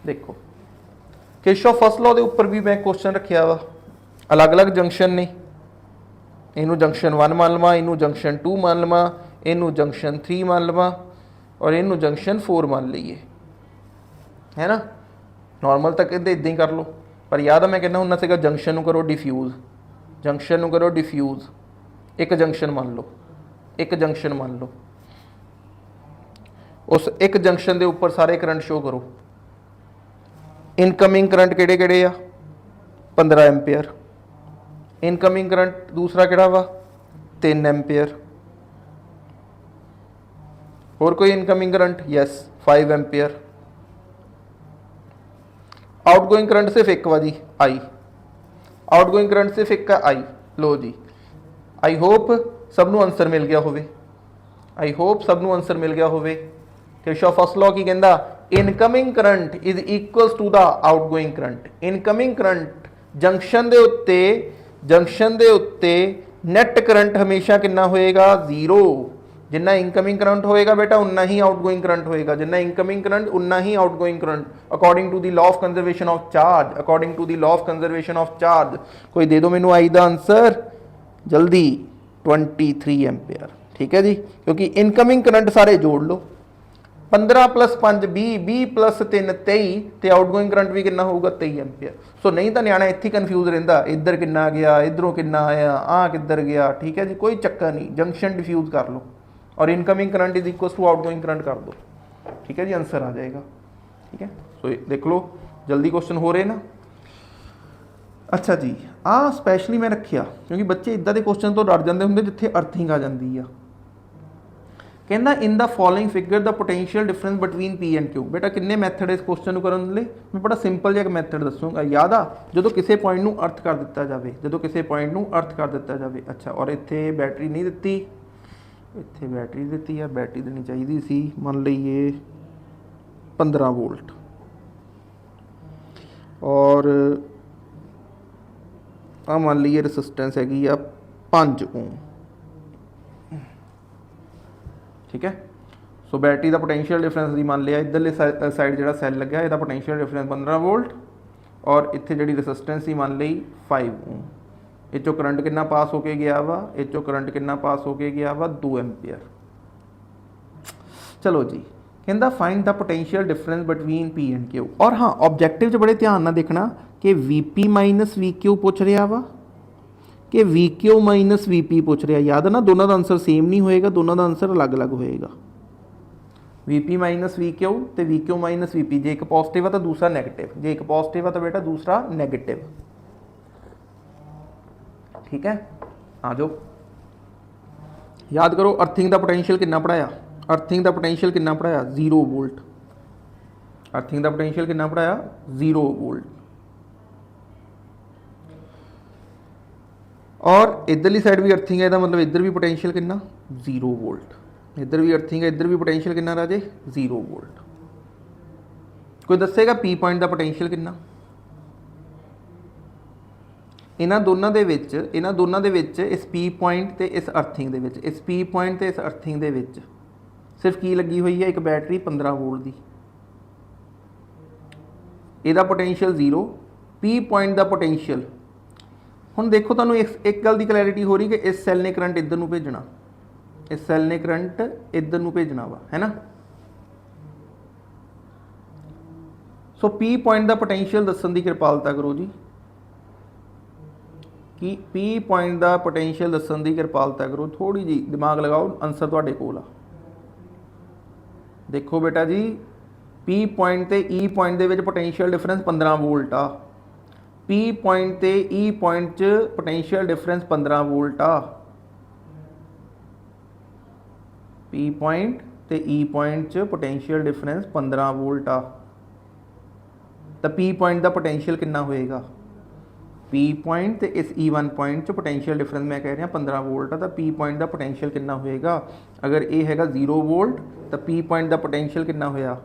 देखो किरचॉफ फर्स्ट लॉ के उपर भी मैं क्वेश्चन रखिया वा। अलग अलग जंक्शन ने, इनू जंक्शन 1 मान लवां, इनू जंक्शन 2 मान लवां, इनू जंक्शन 3 मान लवां और इनू जंक्शन 4 मान लीए है ना। नॉर्मल तक इदा ही कर लो, पर याद मैं कहना हुंदा सीगा जंक्शन नूं करो डिफ्यूज़, जंक्शन नूं करो डिफ्यूज़। एक जंक्शन मान लो, एक जंक्शन मान लो, उस एक जंक्शन के उपर सारे करंट शो करो। इनकमिंग करंट किहड़े किहड़े आ 15 एम्पेयर, इनकमिंग करंट दूसरा किहड़ा वा 3 एम्पेयर, और कोई incoming current yes 5 ampere. Outgoing current सिर्फ एक वा जी आई, आउटगोइंग करंट सिर्फ एक आई। लो जी आई होप सबनों आंसर मिल गया होवे, आई होप सबनों आंसर मिल गया होवे। किरचॉफ फर्स्ट लॉ की कहंदा incoming current is equals to the outgoing current. Incoming current junction दे उत्ते नैट करंट हमेशा कितना होएगा 0, जिन्ना इनकमिंग करंट होएगा बेटा उन्ना ही आउटगोइंग करंट होएगा, जिन्ना इनकमिंग करंट उन्ना ही outgoing current, according to the law of conservation of charge, according to the law of conservation of charge. कोई दे दो मैनू आई दा आंसर जल्दी, 23 एम्पेयर। ठीक है जी, क्योंकि इनकमिंग करंट सारे जोड़ लो, 15 + 5 20, 20 + 3 23, तो आउटगोइंग करंट भी कितना होगा 23 एम्पेयर। सो नहीं तो नियाणा इत्थे कन्फ्यूज रहिंदा, इधर कितना गया, इधरों कितना आया, आ किधर गया। ठीक है जी, कोई चक्कर नहीं, जंक्शन डिफ्यूज कर लो और incoming current is equal to outgoing current कर दो। ठीक है जी, आंसर आ जाएगा। ठीक है, सो देख लो जल्दी क्वेश्चन हो रहे ना। अच्छा जी, आ स्पैशली मैं रखिया क्योंकि बच्चे इदा के क्वेश्चन तो डर जाते होंगे जिथे अर्थिंग आ जाती है। कहना in the following figure the potential difference between P and Q. बेटा किन्ने मैथड इस क्वेश्चन करने लिए, मैं बड़ा सिंपल जिहा मैथड दसूँगा। याद आ, जो किसी पॉइंट में अर्थ कर दिता जाए, जो किसी पॉइंट में अर्थ कर दिता जाए। अच्छा, और इत्थे बैटरी नहीं दी, इत्थे बैटरी दी है, बैटरी देनी चाहिए सी, मान लीए 15 वोल्ट, और आ मान लीए रसिस्टेंस हैगी आ 5 ओम। ठीक है, सो बैटरी का पोटेंशियल डिफरेंस भी मान लिया, इधरले साइड जो सैल लग्या इसका पोटेंशियल डिफरेंस 15 वोल्ट, और इत्थे जी रसिस्टेंस ही मान ली 5 ओम। इचों करंट कितना पास होके गया वा, इचों करंट कितना पास होके गया वा 2 एम्पीयर। चलो जी, कहता find the potential difference between P and Q. और हाँ, ऑब्जेक्टिव च बड़े ध्यान ना देखना कि वीपी माइनस वी क्यू पूछ रहा वा कि we Q minus V P पूछ रहा। याद है ना, दोनों का आंसर सेम नहीं होएगा, दोनों का आंसर अलग अलग होएगा। V P minus V Q तो V Q minus V P, जे एक पॉजिटिव है तो दूसरा नैगेटिव, जे एक पॉजिटिव है तो बेटा दूसरा नैगेटिव। ठीक है, आ जाओ याद करो, अर्थिंग का पोटेंशियल कितना पढ़ाया, अर्थिंग का पोटेंशियल कितना पढ़ाया 0 वोल्ट। अर्थिंग का पोटेंशियल कितना पढ़ाया 0 वोल्ट। और इधरली साइड भी अर्थिंग है, मतलब इधर भी पोटेंशियल कितना 0 वोल्ट। इधर भी अर्थिंग है, इधर भी पोटेंशियल कितना राजे 0 वोल्ट। कोई दसेगा पी पॉइंट का पोटेंशियल कितना। इन्हां दोनों दे विच इस पी पॉइंट ते इस अर्थिंग दे विच, इस पी पॉइंट ते इस अर्थिंग दे विच सिर्फ की लगी हुई है, एक बैटरी 15 वोल्ट की, इहदा पोटेंशियल 0, पी पॉइंट का पोटेंशियल। हुण देखो तुहानूं एक गल की क्लैरिटी हो रही कि इस सैल ने करंट इधर नूं भेजना, इस सैल ने करंट इधर नूं भेजना वा, है ना। सो पी पॉइंट का पोटेंशियल दस्सण की किरपालता करो जी, कि पी पॉइंट का पोटेंशियल दस्सण की किरपालता करो, थोड़ी जी दिमाग लगाओ, आंसर तुहाडे कोल आ। देखो बेटा जी, पी पॉइंट ते ई पॉइंट दे विच पोटेंशियल डिफरेंस 15 वोल्ट आ, पी पॉइंट ते ई पॉइंट च पोटेंशियल डिफरेंस 15 वोल्ट आ, पी पॉइंट ते ई पॉइंट च पोटेंशियल डिफरेंस 15 वोल्ट आ। तो पी पॉइंट का पोटेंशियल कितना होएगा, पी पॉइंट ते इस E1 पॉइंट च पोटेंशियल डिफरेंस मैं कह रहा 15 वोल्ट आ, तो पी पॉइंट का पोटेंशियल कितना होएगा। अगर ये हैगा 0 वोल्ट तो पी पॉइंट का पोटेंशियल कितना होया।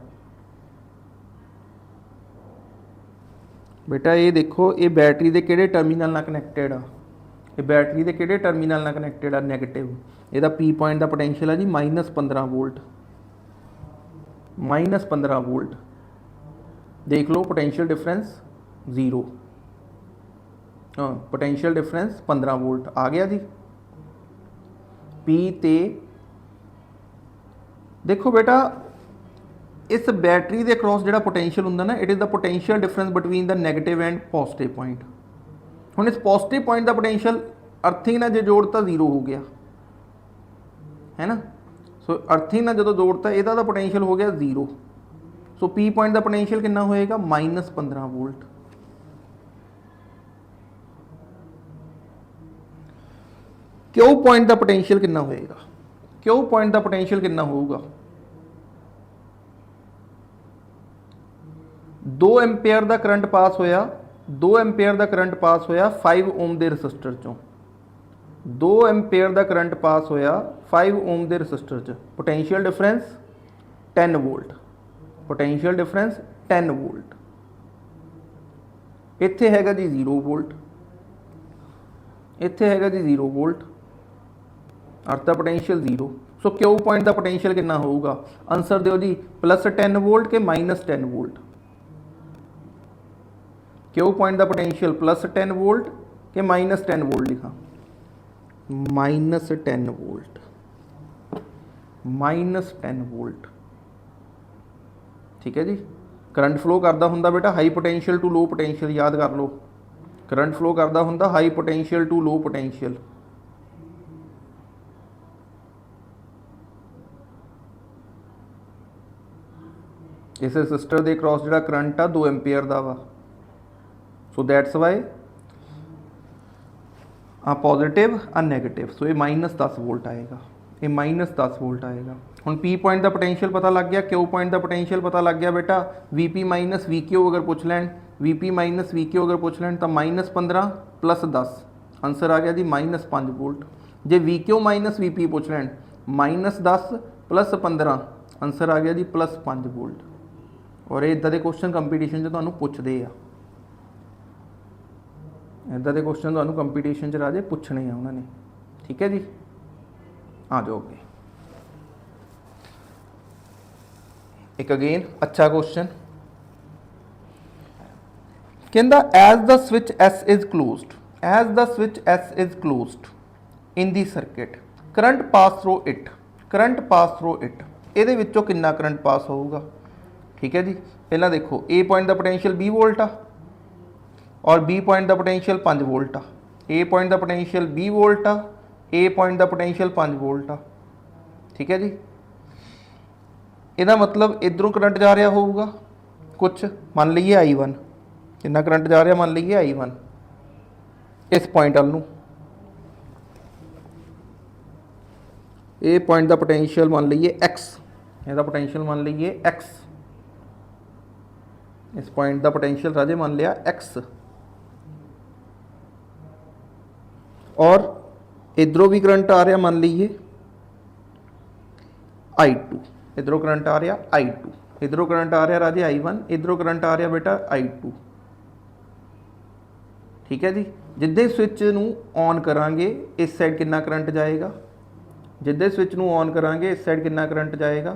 बेटा ये देखो, ये बैटरी के किहड़े टर्मिनल नाल कनैक्टेड आ, ये बैटरी के किहड़े टर्मिनल नाल कनैक्टेड आ, नैगेटिव। ਇਹਦਾ पी पॉइंट का पोटेंशियल है जी -15 वोल्ट, -15 वोल्ट। देख लो पोटेंशियल डिफरेंस 0, हाँ पोटेंशियल डिफरेंस 15 वोल्ट आ गया जी। पी ते देखो बेटा, इस बैटरी के क्रॉस जो पोटेंशियल होंगे ना, it is the potential difference between the negative and positive point. हुण इस पॉजिटिव पॉइंट का पोटेंशियल अर्थिंग ना जो जोड़ता 0 हो गया, है ना। सो अर्थिंग ना जो जोड़ता इहदा दा पोटेंशियल हो गया 0। सो पी पॉइंट का पोटेंशियल कितना होएगा -15 वोल्ट। क्यू पॉइंट का पोटेंशियल कितना होएगा, क्यू पॉइंट का पोटेंशियल कितना होगा 2 एम्पेयर का करंट पास होया, 2 एम्पेयर का करंट पास होया 5 ओम के रसिस्टर चों, 2 एम्पेयर का करंट पास होया 5 ओम के रसिस्टर च, potential difference 10 volt, potential difference 10 volt. इत्थे हैगा जी 0 वोल्ट, इत्थे हैगा जी 0 वोल्ट, अर्थ दा पोटेंशियल 0। सो क्यू पॉइंट का पोटेंशियल कितना होगा, आंसर दिओ जी +10 वोल्ट के -10 वोल्ट। क्यू पॉइंट का पोटेंशियल +10 वोल्ट के -10 वोल्ट लिखा, -10 वोल्ट, -10 वोल्ट। ठीक है जी। करंट फ्लो करता हुंदा बेटा high potential to low potential, याद कर लो, करंट फ्लो करता हुंदा high potential to low potential. इस रजिस्टर के क्रॉस जो करंट आ 2 एंपीयर का वा, सो दैट्स वाई आ पॉजिटिव आ नैगेटिव, सो ये -10 वोल्ट आएगा, ये -10 वोल्ट आएगा। हुण पी पॉइंट का पोटेंशियल पता लग गया, क्यू पॉइंट का पोटेंशियल पता लग गया बेटा। V P minus V Q अगर पूछ लैन, V P minus V Q अगर पूछ लैन तो -15 +10, आंसर आ गया जी -5 वोल्ट। जे V Q minus V P पूछ लैन, -10 +15, आंसर आ गया जी +5 वोल्ट। और इदा के क्वेश्चन कंपीटीशन च तुहानूं पुछदे आ, इदा के क्वेश्चन तुहानूं कंपीटीशन च राजे पुछने आ उन्होंने। ठीक है जी, आ जाओ अगे। एक अगेन अच्छा क्वेश्चन कहता, as the switch S is closed, as the switch S is closed in the circuit current pass through it, current pass through it, ये विचों कितना करंट पास होगा। ठीक है जी, पहला देखो ए पॉइंट का पोटेंशियल 20 वोल्ट आ और बी पॉइंट का पोटेंशियल 5 वोल्ट आ। ए पॉइंट का पोटेंशियल 20 वोल्ट आ, ए पॉइंट का पोटेंशियल 5 वोल्ट आ। ठीक है जी, ਇਹਦਾ मतलब इधरों करंट जा रहा होगा कुछ, मान लीए I1, कितना करंट जा रहा मान लीए I1 इस पॉइंट वाल, ए पॉइंट का पोटेंशियल मान लीए X, ਇਹਦਾ पोटेंशियल मान लीए X, इस पॉइंट का पोटेंशियल राजे मान लिया X, और इधरों भी करंट आ रहा मान लीए I2, इधरों करंट आ रहा I2, इधरों करंट आ रहा राजे I1, इधरों करंट आ रहा बेटा I2। ठीक है जी, जिद्दे स्विच नूं ऑन करांगे इस साइड कितना करंट जाएगा, जिद्दे स्विच नूं ऑन करांगे इस साइड कितना करंट जाएगा,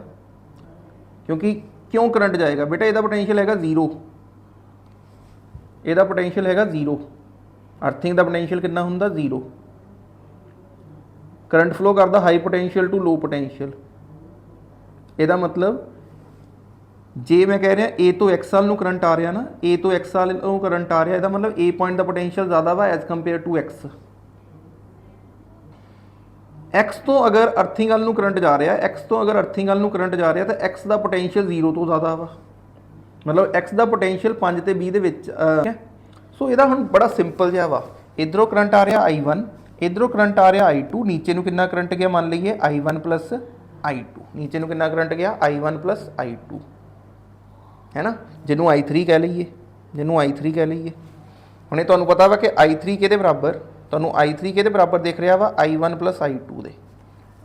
क्योंकि क्यों करंट जाएगा बेटा, ਇਹਦਾ पोटेंशियल हैगा 0, ਇਹਦਾ पोटेंशियल हैगा 0, अर्थिंग का पोटेंशियल कितना हुंदा 0, करंट फ्लो करता high potential to low potential. ਇਹਦਾ मतलब जे मैं कह रहा ए तो एक्स वाल नूं करंट आ रहा ना, ए तो एक्स वाल नूं करंट आ रहा, ਇਹਦਾ मतलब ए पॉइंट का पोटेंशियल ज़्यादा वा as compare to X. X तो अगर अर्थिंग वाल नूं करंट जा रहा, एक्स तो अगर अर्थिंग वाल नूं करंट जा रहा तो एक्स का पोटेंशियल 0 तो ज़्यादा वा, मतलब एक्स का पोटेंशियल 5 ते 20 दे विच है। सो ਇਹਦਾ ਹੁਣ बड़ा सिंपल जिहा वा, इधरों करंट आ रहा I1, इधरों करंट आ रहा I2, नीचे नूं कितना करंट गया मान लीए I1 + I2, नीचे नूं कितना करंट गया I1 + I2, है ना, जिन्हों I3 कह लीए, जिन्हों I3 कह लीए। हुण ये तुहानूं पता वा कि I3 किहदे बराबर, तुहानूं I3 किहदे बराबर दिख रहा वा I1 + I2 दे,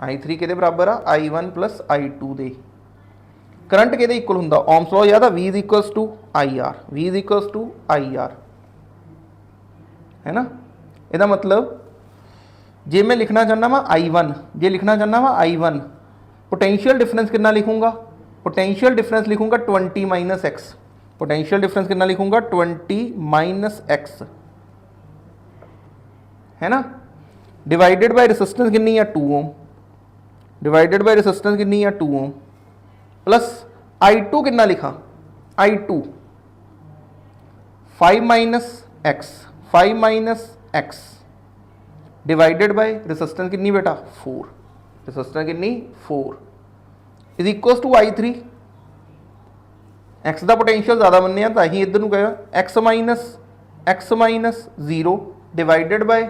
I3 किहदे बराबर आ I1 + I2 दे। करंट किहदे इक्वल हुंदा, ओम्स लॉ याद आ, V = IR, V = IR, है ना। ਇਹਦਾ मतलब जे मैं लिखना चाहना वा I1, जे लिखना चाहना वा I1, पोटेंशियल डिफरेंस कितना लिखूंगा, पोटेंशियल डिफरेंस लिखूंगा 20 - X, पोटेंशियल डिफरेंस कितना लिखूंगा 20 - X, है ना, डिवाइडेड बाय रेजिस्टेंस कितनी है 2 ओम, डिवाइडेड बाय रेजिस्टेंस कितनी है 2 ओम, प्लस I2 कितना लिखा I2 5 - X, 5 - X divided by resistance कितनी बेटा 4, रेजिस्टेंस कितनी 4 is equal to I3। X का पोटेंशियल ज़्यादा मन्निया तो अं इधर कहा X minus 0 divided by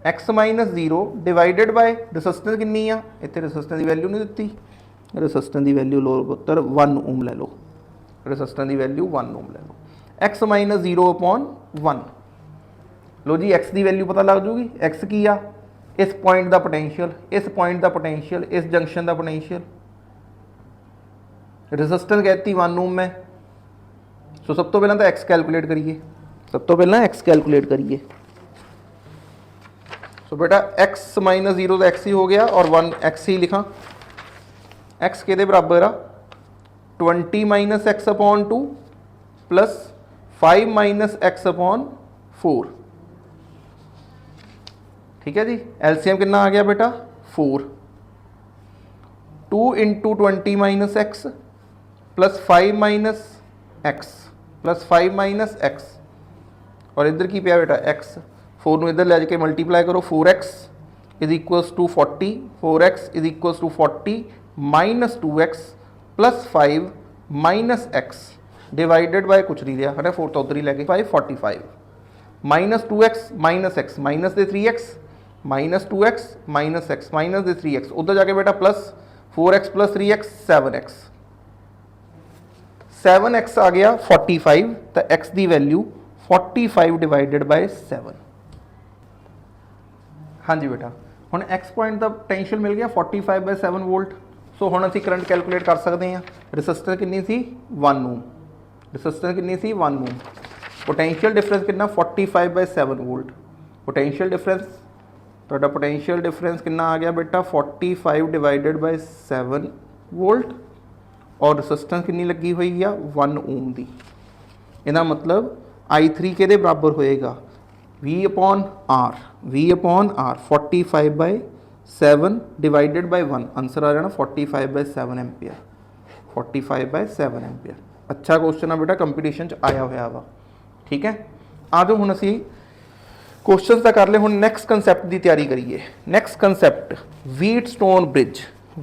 X minus 0 divided by resistance कितनी आ, इतने रेजिस्टेंस की वैल्यू नहीं दी, रेजिस्टेंस की वैल्यू लो पुत्र 1 ओम ले लो, रेजिस्टेंस की वैल्यू 1 ओम ले लो, एक्स माइनस 0/1, लो जी एक्स की वैल्यू पता लग जूगी, एक्स की आ इस पॉइंट का पोटेंशियल, इस पॉइंट का पोटेंशियल, इस जंक्शन का पोटेंशियल, रेजिस्टेंस कहती 1 ओम है। सो सब तो पहला तो एक्स कैलकुलेट करिए, सब तो पहला एक्स कैलकुलेट करिए। सो बेटा x माइनस 0 तो x ही हो गया और 1 x ही लिखा। x के बराबर आ 20 minus x upon 2 plus 5 minus x upon 4। ठीक है जी, एलसीएम कितना आ गया बेटा 4। 2 into 20 minus x plus 5 minus x plus 5 minus x और इधर की पिया बेटा x। 4 ਨੂੰ इधर लै जाके मल्टीप्लाई करो 4x is equals to 40। 4x is equals to 40 minus 2x plus 5 minus x divided by कुछ नहीं लिया है ना 4 तो उधर ही लैके 545 minus 2x minus x minus दे 3x minus 2x minus x minus दे 3x उधर जाके बेटा plus 4x plus 3x 7x 7x आ गया 45 तो x की वैल्यू 45 डिवाइडेड बाय 7। हाँ जी बेटा हुण एक्स पॉइंट का पोटेंशियल मिल गया 45 बाय 7 वोल्ट। सो हुण असीं करंट कैलकुलेट कर सकते हैं। रजिस्टर कितनी सी 1 ओम, रजिस्टर कितनी सी 1 ओम। पोटेंशियल डिफरेंस कितना 45 बाय 7 वोल्ट। पोटेंशियल डिफरेंस तुहाडा पोटेंशियल डिफरेंस कितना आ गया बेटा 45 डिवाइडेड बाय 7 वोल्ट और रजिस्टेंस कितनी लगी हुई है 1 ओम की। इसका मतलब I3 के बराबर होएगा V upon R 45 by 7 divided by 1 answer आ जाना 45 बाय 7 एम्पीयर। 45 by 7 ampere. अच्छा क्वेश्चन है बेटा कंपीटीशन च आया हुआ वा। ठीक है, आ जाओ हुण असीं क्वेश्चन तो कर ले, हुण नैक्सट कंसैप्ट की तैयारी करिए। Next concept Wheatstone bridge.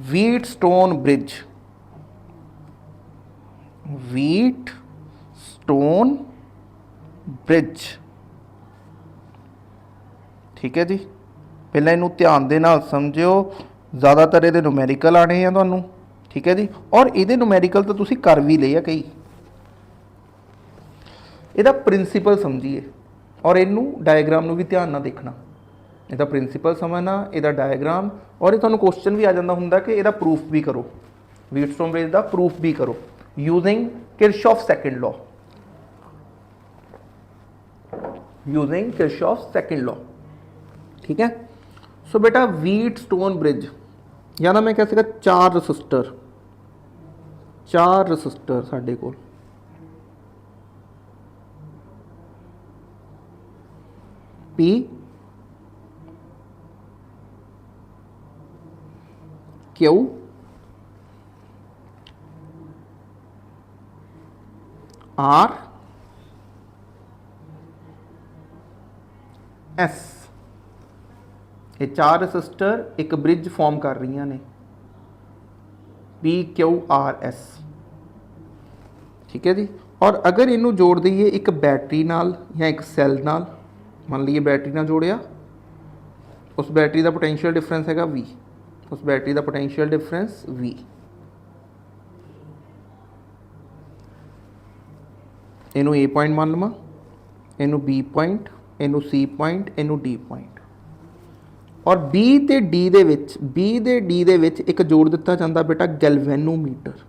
Wheatstone bridge, Wheatstone bridge. ठीक है जी, पहले इनू ध्यान दे नाल समझियो, ज़्यादातर ये नुमैरिकल आने हैं तुहानू। ठीक है जी, और ये नुमैरिकल तो तुसी कर भी ले कई। ਇਹਦਾ प्रिंसीपल समझिए और इनू डायग्राम नू भी ध्यान नाल देखना। ਇਹਦਾ प्रिंसीपल समझना, ਇਹਦਾ डायग्राम और ये तुहानू क्वेश्चन भी आ जाता हुंदा कि ਇਹਦਾ प्रूफ भी करो। व्हीटस्टोन ब्रिज का प्रूफ भी करो using Kirchhoff second law. Using Kirchhoff second law. ठीक है, सो बेटा व्हीटस्टोन ब्रिज या ना मैं कह सका 4 रसिस्टर, 4 रसिस्टर साडे कोल P Q R S। ये 4 रसिस्टर एक ब्रिज फॉर्म कर रही ने PQRS। ठीक है जी, और अगर इनू जोड़ दईए एक बैटरी नाल या एक सैल नाल, मान लीए बैटरी नाल जोड़िया, उस बैटरी का पोटेंशियल डिफरेंस है V, उस बैटरी का पोटेंशियल डिफरेंस V। इनू A पॉइंट मान लवां, इनू B पॉइंट, इनू C पॉइंट, इनू D पॉइंट और B ते D दे विच, B ते D दे विच एक जोड़ दिता जाता बेटा गैल्वेनोमीटर।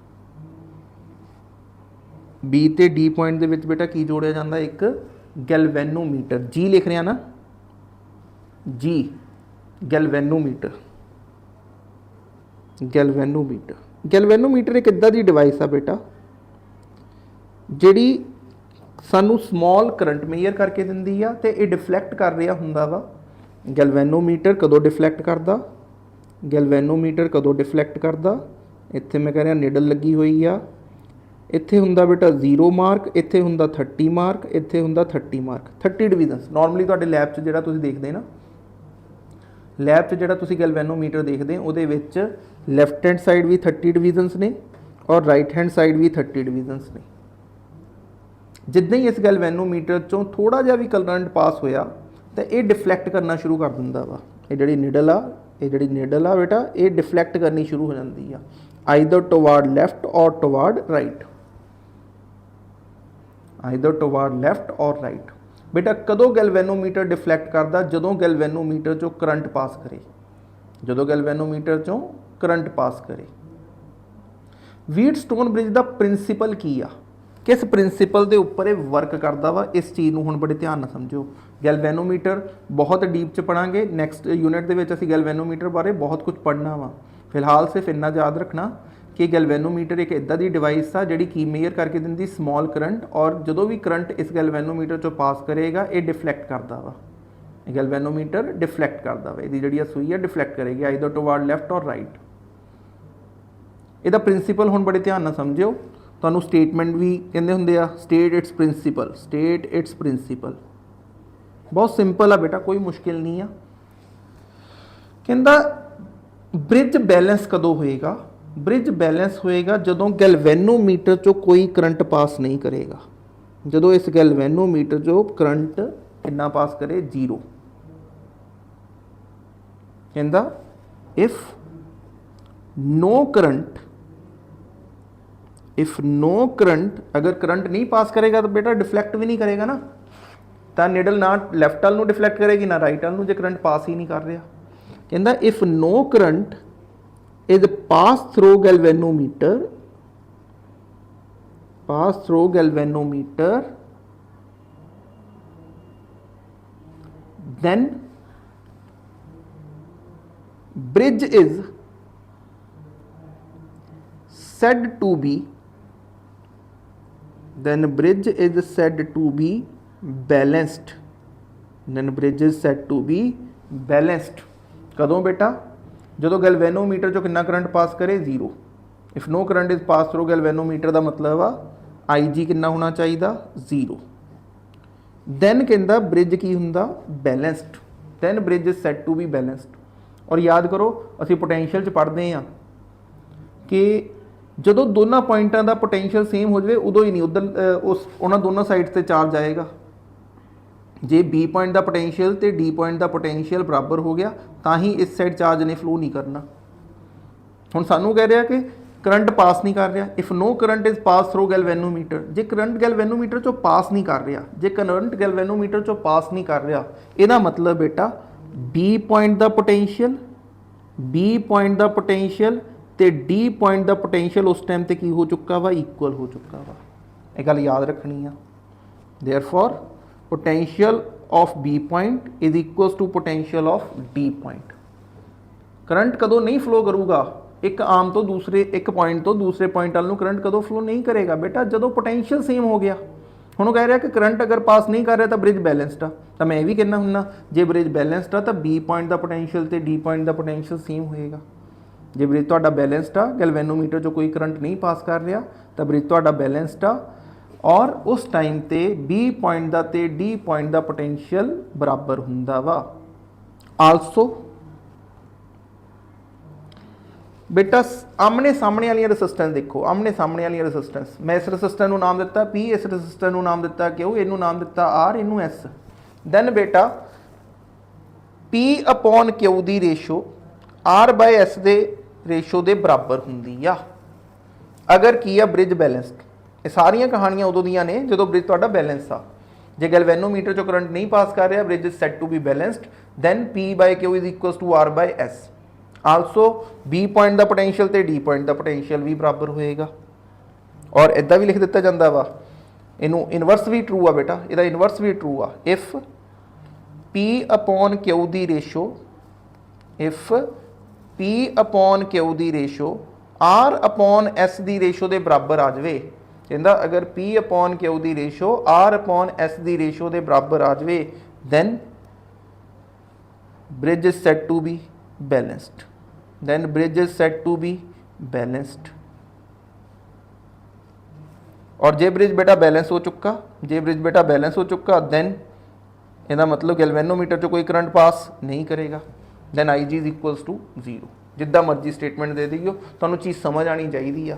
B ते D पॉइंट दे विच बेटा की जोड़िया जाता एक गैल्वेनोमीटर। G लिख रहे हैं ना, G गैल्वेनोमीटर। गैल्वेनोमीटर, गैल्वेनोमीटर एक इदां दी डिवाइस आ बेटा जिहड़ी सानू स्मॉल करंट मेजर करके दिंदी आ ते ये डिफलैक्ट कर रहा हुंदा वा। गैल्वेनोमीटर कदों डिफलैक्ट करता, गैल्वेनोमीटर कदों डिफलैक्ट करता, इत्थे मैं कह रहा निडल लगी हुई आ, इत्थे हुंदा बेटा 0 मार्क, इत्थे हुंदा 30 मार्क, इत्थे हुंदा 30 मार्क। 30 डिवीजनस नॉर्मली तुहाडे लैब च जिहड़ा तुसीं देखदे ना, लैब च जिहड़ा तुसीं गैल्वेनोमीटर देखदे उहदे विच लैफ्ट हैंड साइड भी 30 डिवीजनस ने और राइट हैंड साइड भी 30 डिवीजनस ने। जिद्दां ही इस गैल्वेनोमीटर चों थोड़ा जिहा भी करंट पास होया तो ये डिफलैक्ट करना शुरू कर दिंदा वा। ये जिहड़ी निडल आ, ये जिहड़ी निडल आ बेटा ये डिफलैक्ट करनी शुरू हो जाती है आइदर टुवार्ड लैफ्ट और toward right, either toward left और राइट। बेटा कदों गैल्वेनोमीटर डिफलैक्ट करता जदों गैल्वेनोमीटर चों करंट पास करे, जदों गैल्वेनोमीटर चों करंट पास करे। व्हीटस्टोन ब्रिज का प्रिंसीपल की आ, किस प्रिंसीपल के उपर ये वर्क करता वा, इस चीज़ को हुण बड़े ध्यान नाल समझो। ਗੈਲਵੈਨੋਮੀਟਰ ਬਹੁਤ ਡੀਪ ਚ ਪੜਾਂਗੇ, ਨੈਕਸਟ ਯੂਨਿਟ ਦੇ ਵਿੱਚ ਅਸੀਂ ਗੈਲਵੈਨੋਮੀਟਰ ਬਾਰੇ ਬਹੁਤ ਕੁਝ ਪੜ੍ਹਨਾ ਵਾ। ਫਿਲਹਾਲ ਸਿਰਫ ਇੰਨਾ ਯਾਦ ਰੱਖਣਾ ਕਿ ਗੈਲਵੈਨੋਮੀਟਰ ਇੱਕ ਇੱਦਾਂ ਦੀ ਡਿਵਾਈਸ ਆ ਜਿਹੜੀ ਕੀ ਮੇਜਰ ਕਰਕੇ ਦਿੰਦੀ ਸਮੌਲ ਕਰੰਟ, ਔਰ ਜਦੋਂ ਵੀ ਕਰੰਟ ਇਸ ਗੈਲਵੈਨੋਮੀਟਰ ਚੋਂ ਪਾਸ ਕਰੇਗਾ ਇਹ ਡਿਫਲੈਕਟ ਕਰਦਾ ਵਾ। ਗੈਲਵੈਨੋਮੀਟਰ ਡਿਫਲੈਕਟ ਕਰਦਾ ਵਾ, ਇਹਦੀ ਜਿਹੜੀ ਸੂਈ ਆ ਡਿਫਲੈਕਟ ਕਰੇਗੀ ਆਈਦਰ ਟੁਵਾਰਡ ਲੈਫਟ ਔਰ ਰਾਈਟ। ਇਹਦਾ ਪ੍ਰਿੰਸੀਪਲ ਹੁਣ ਬੜੇ ਧਿਆਨ ਨਾਲ ਸਮਝਿਓ, ਤੁਹਾਨੂੰ ਸਟੇਟਮੈਂਟ ਵੀ ਕਹਿੰਦੇ ਹੁੰਦੇ ਆ, state it's principal, state it's principal. ਬਹੁਤ ਸਿੰਪਲ ਆ ਬੇਟਾ, ਕੋਈ ਮੁਸ਼ਕਿਲ ਨਹੀਂ ਆ। ਕਹਿੰਦਾ ਬ੍ਰਿਜ ਬੈਲੈਂਸ ਕਦੋਂ ਹੋਏਗਾ? ਬ੍ਰਿਜ ਬੈਲੈਂਸ ਹੋਏਗਾ ਜਦੋਂ ਗੈਲਵੈਨੋਮੀਟਰ ਚੋਂ ਕੋਈ ਕਰੰਟ ਪਾਸ ਨਹੀਂ ਕਰੇਗਾ। ਜਦੋਂ ਇਸ ਗੈਲਵੈਨੋਮੀਟਰ ਚੋਂ ਕਰੰਟ ਕਿੰਨਾ ਪਾਸ ਕਰੇ? 0। ਕਹਿੰਦਾ ਇਫ no current, ਅਗਰ ਕਰੰਟ ਨਹੀਂ ਪਾਸ ਕਰੇਗਾ ਤਾਂ ਬੇਟਾ ਡਿਫਲੈਕਟ ਵੀ ਨਹੀਂ ਕਰੇਗਾ ਨਾ, ਤਾਂ ਨਿਡਲ ਨਾ ਲੈਫਟ ਵੱਲ ਨੂੰ ਡਿਫਲੈਕਟ ਕਰੇਗੀ ਨਾ ਰਾਈਟ ਵੱਲ ਨੂੰ, ਜੇ ਕਰੰਟ ਪਾਸ ਹੀ ਨਹੀਂ ਕਰ ਰਿਹਾ। ਕਹਿੰਦਾ if no current is passed through galvanometer, then bridge is said to be balanced, ਕਦੋਂ ਬੇਟਾ? ਜਦੋਂ ਗੈਲਵੈਨੋਮੀਟਰ ਚੋਂ ਕਿੰਨਾ ਕਰੰਟ ਪਾਸ ਕਰੇ? 0। If no current is pass through galvanometer ਦਾ ਮਤਲਬ ਆ IG ਕਿੰਨਾ ਹੋਣਾ ਚਾਹੀਦਾ? 0। ਦੈਨ ਕਹਿੰਦਾ ਬ੍ਰਿਜ ਕੀ ਹੁੰਦਾ? Balanced. Then bridge is said to be balanced. ਔਰ ਯਾਦ ਕਰੋ ਅਸੀਂ ਪੋਟੈਂਸ਼ੀਅਲ 'ਚ ਪੜ੍ਹਦੇ ਹਾਂ ਕਿ ਜਦੋਂ ਦੋਨਾਂ ਪੁਆਇੰਟਾਂ ਦਾ ਪੋਟੈਂਸ਼ੀਅਲ ਸੇਮ ਹੋ ਜਾਵੇ ਉਦੋਂ ਹੀ ਨਹੀਂ ਉੱਧਰ ਉਹਨਾਂ ਦੋਨਾਂ ਸਾਈਡਸ ਤੇ ਚਾਰਜ ਆਏਗਾ। ਜੇ B ਪੁਆਇੰਟ ਦਾ ਪੋਟੈਂਸ਼ੀਅਲ ਤੇ D ਪੁਆਇੰਟ ਦਾ ਪੋਟੈਂਸ਼ੀਅਲ ਬਰਾਬਰ ਹੋ ਗਿਆ ਤਾਂ ਹੀ ਇਸ ਸਾਈਡ ਚਾਰਜ ਨੇ ਫਲੋ ਨਹੀਂ ਕਰਨਾ। ਹੁਣ ਸਾਨੂੰ ਕਹਿ ਰਿਹਾ ਕਿ ਕਰੰਟ ਪਾਸ ਨਹੀਂ ਕਰ ਰਿਹਾ। If no current is pass through galvanometer, ਜੇ ਕਰੰਟ ਗੈਲਵੈਨੋਮੀਟਰ ਚੋਂ ਪਾਸ ਨਹੀਂ ਕਰ ਰਿਹਾ, ਜੇ ਕਰੰਟ ਗੈਲਵੈਨੋਮੀਟਰ ਚੋਂ ਪਾਸ ਨਹੀਂ ਕਰ ਰਿਹਾ, ਇਹਦਾ ਮਤਲਬ ਬੇਟਾ B ਪੁਆਇੰਟ ਦਾ ਪੋਟੈਂਸ਼ੀਅਲ ਤੇ D ਪੁਆਇੰਟ ਦਾ ਪੋਟੈਂਸ਼ੀਅਲ ਉਸ ਟਾਈਮ ਤੇ ਕੀ ਹੋ ਚੁੱਕਾ ਵਾ? ਇਕੁਅਲ ਹੋ ਚੁੱਕਾ ਵਾ। ਇਹ ਗੱਲ ਯਾਦ ਰੱਖਣੀ ਆ। ਦੇਅਰਫੋਰ potential of B point is equals to potential of D point। Current ਕਦੋਂ ਨਹੀਂ ਫਲੋ ਕਰੂਗਾ? ਇੱਕ ਆਮ ਤੋਂ ਦੂਸਰੇ, ਇੱਕ ਪੁਆਇੰਟ ਤੋਂ ਦੂਸਰੇ ਪੁਆਇੰਟ ਵੱਲ ਨੂੰ ਕਰੰਟ ਕਦੋਂ ਫਲੋ ਨਹੀਂ ਕਰੇਗਾ ਬੇਟਾ? ਜਦੋਂ ਪੋਟੈਂਸ਼ੀਅਲ ਸੇਮ ਹੋ ਗਿਆ। ਹੁਣ ਉਹ ਕਹਿ ਰਿਹਾ ਕਿ ਕਰੰਟ ਅਗਰ ਪਾਸ ਨਹੀਂ ਕਰ ਰਿਹਾ ਤਾਂ ਬ੍ਰਿਜ ਬੈਲੈਂਸਡ ਆ, ਤਾਂ ਮੈਂ ਇਹ ਵੀ ਕਹਿਣਾ ਹੁੰਦਾ ਜੇ ਬ੍ਰਿਜ ਬੈਲੈਂਸਡ ਆ ਤਾਂ B ਪੁਆਇੰਟ ਦਾ ਪੋਟੈਂਸ਼ੀਅਲ ਤੇ D ਪੁਆਇੰਟ ਦਾ ਪੋਟੈਂਸ਼ੀਅਲ ਸੇਮ ਹੋਏਗਾ। ਜੇ ਬ੍ਰਿਜ ਤੁਹਾਡਾ ਬੈਲੈਂਸਡ ਆ, ਗੈਲਵੈਨੋਮੀਟਰ 'ਚੋਂ ਕੋਈ ਕਰੰਟ ਨਹੀਂ ਪਾਸ ਕਰ ਰਿਹਾ ਤਾਂ ਬ੍ਰਿਜ ਤੁਹਾਡਾ ਬੈਲੈਂਸਡ ਆ, ਔਰ ਉਸ ਟਾਈਮ ਤੇ B ਪੁਆਇੰਟ ਦਾ ਤੇ D ਪੁਆਇੰਟ ਦਾ ਪੋਟੈਂਸ਼ੀਅਲ ਬਰਾਬਰ ਹੁੰਦਾ ਵਾ। ਆਲਸੋ ਬੇਟਾ ਆਮਣੇ ਸਾਹਮਣੇ ਵਾਲੀਆਂ ਰੈਸਿਸਟੈਂਸ ਦੇਖੋ, ਆਮਣੇ ਸਾਹਮਣੇ ਵਾਲੀਆਂ ਰੈਸਿਸਟੈਂਸ, ਮੈਂ ਇਸ ਰੈਸਿਸਟੈਂਸ ਨੂੰ ਨਾਮ ਦਿੱਤਾ P, ਇਸ ਰੈਸਿਸਟੈਂਸ ਨੂੰ ਨਾਮ ਦਿੱਤਾ Q, ਇਹਨੂੰ ਨਾਮ ਦਿੱਤਾ R, ਇਹਨੂੰ S। ਦੈਨ ਬੇਟਾ P/Q ਦੀ ਰੇਸ਼ੋ R/S ਦੇ ਰੇਸ਼ੋ ਦੇ ਬਰਾਬਰ ਹੁੰਦੀ ਆ ਅਗਰ ਕੀ ਆ? Bridge balanced. ਇਹ ਸਾਰੀਆਂ ਕਹਾਣੀਆਂ ਉਦੋਂ ਦੀਆਂ ਨੇ ਜਦੋਂ ਬ੍ਰਿਜ ਤੁਹਾਡਾ ਬੈਲੈਂਸ ਆ। ਜੇ ਗੈਲਵੈਨੋਮੀਟਰ ਚੋਂ ਕਰੰਟ ਨਹੀਂ ਪਾਸ ਕਰ ਰਿਹਾ, bridge is said to be balanced, then P/Q is equals to R/S। Also B point ਦਾ ਪੋਟੈਂਸ਼ੀਅਲ ਤੇ D ਪੁਆਇੰਟ ਦਾ ਪੋਟੈਂਸ਼ੀਅਲ ਵੀ ਬਰਾਬਰ ਹੋਏਗਾ। ਔਰ ਇਦਾਂ ਵੀ ਲਿਖ ਦਿੱਤਾ ਜਾਂਦਾ ਵਾ, ਇਹਨੂੰ ਇਨਵਰਸ ਵੀ ਟਰੂ ਆ ਬੇਟਾ, ਇਹਦਾ ਇਨਵਰਸ ਵੀ ਟਰੂ ਆ। If P/Q the ratio, P/Q the ratio R/S the ratio ਦੇ ਬਰਾਬਰ ਆ ਜਾਵੇ, ਕਹਿੰਦਾ ਅਗਰ P/Q ਦੀ ਰੇਸ਼ੋ R/S ਦੀ ਰੇਸ਼ੋ ਦੇ ਬਰਾਬਰ ਆ ਜਾਵੇ, then bridge is said to be balanced, और जे ब्रिज बेटा बैलेंस हो चुका, देन ਇਹਦਾ ਮਤਲਬ ਗੈਲਵੈਨੋਮੀਟਰ 'ਚ ਕੋਈ ਕਰੰਟ ਪਾਸ ਨਹੀਂ ਕਰੇਗਾ, then IG is equals to 0। ਜਿੱਦਾਂ ਮਰਜ਼ੀ ਸਟੇਟਮੈਂਟ ਦੇ ਦਿਓ, ਤੁਹਾਨੂੰ ਚੀਜ਼ ਸਮਝ ਆਣੀ ਚਾਹੀਦੀ ਆ।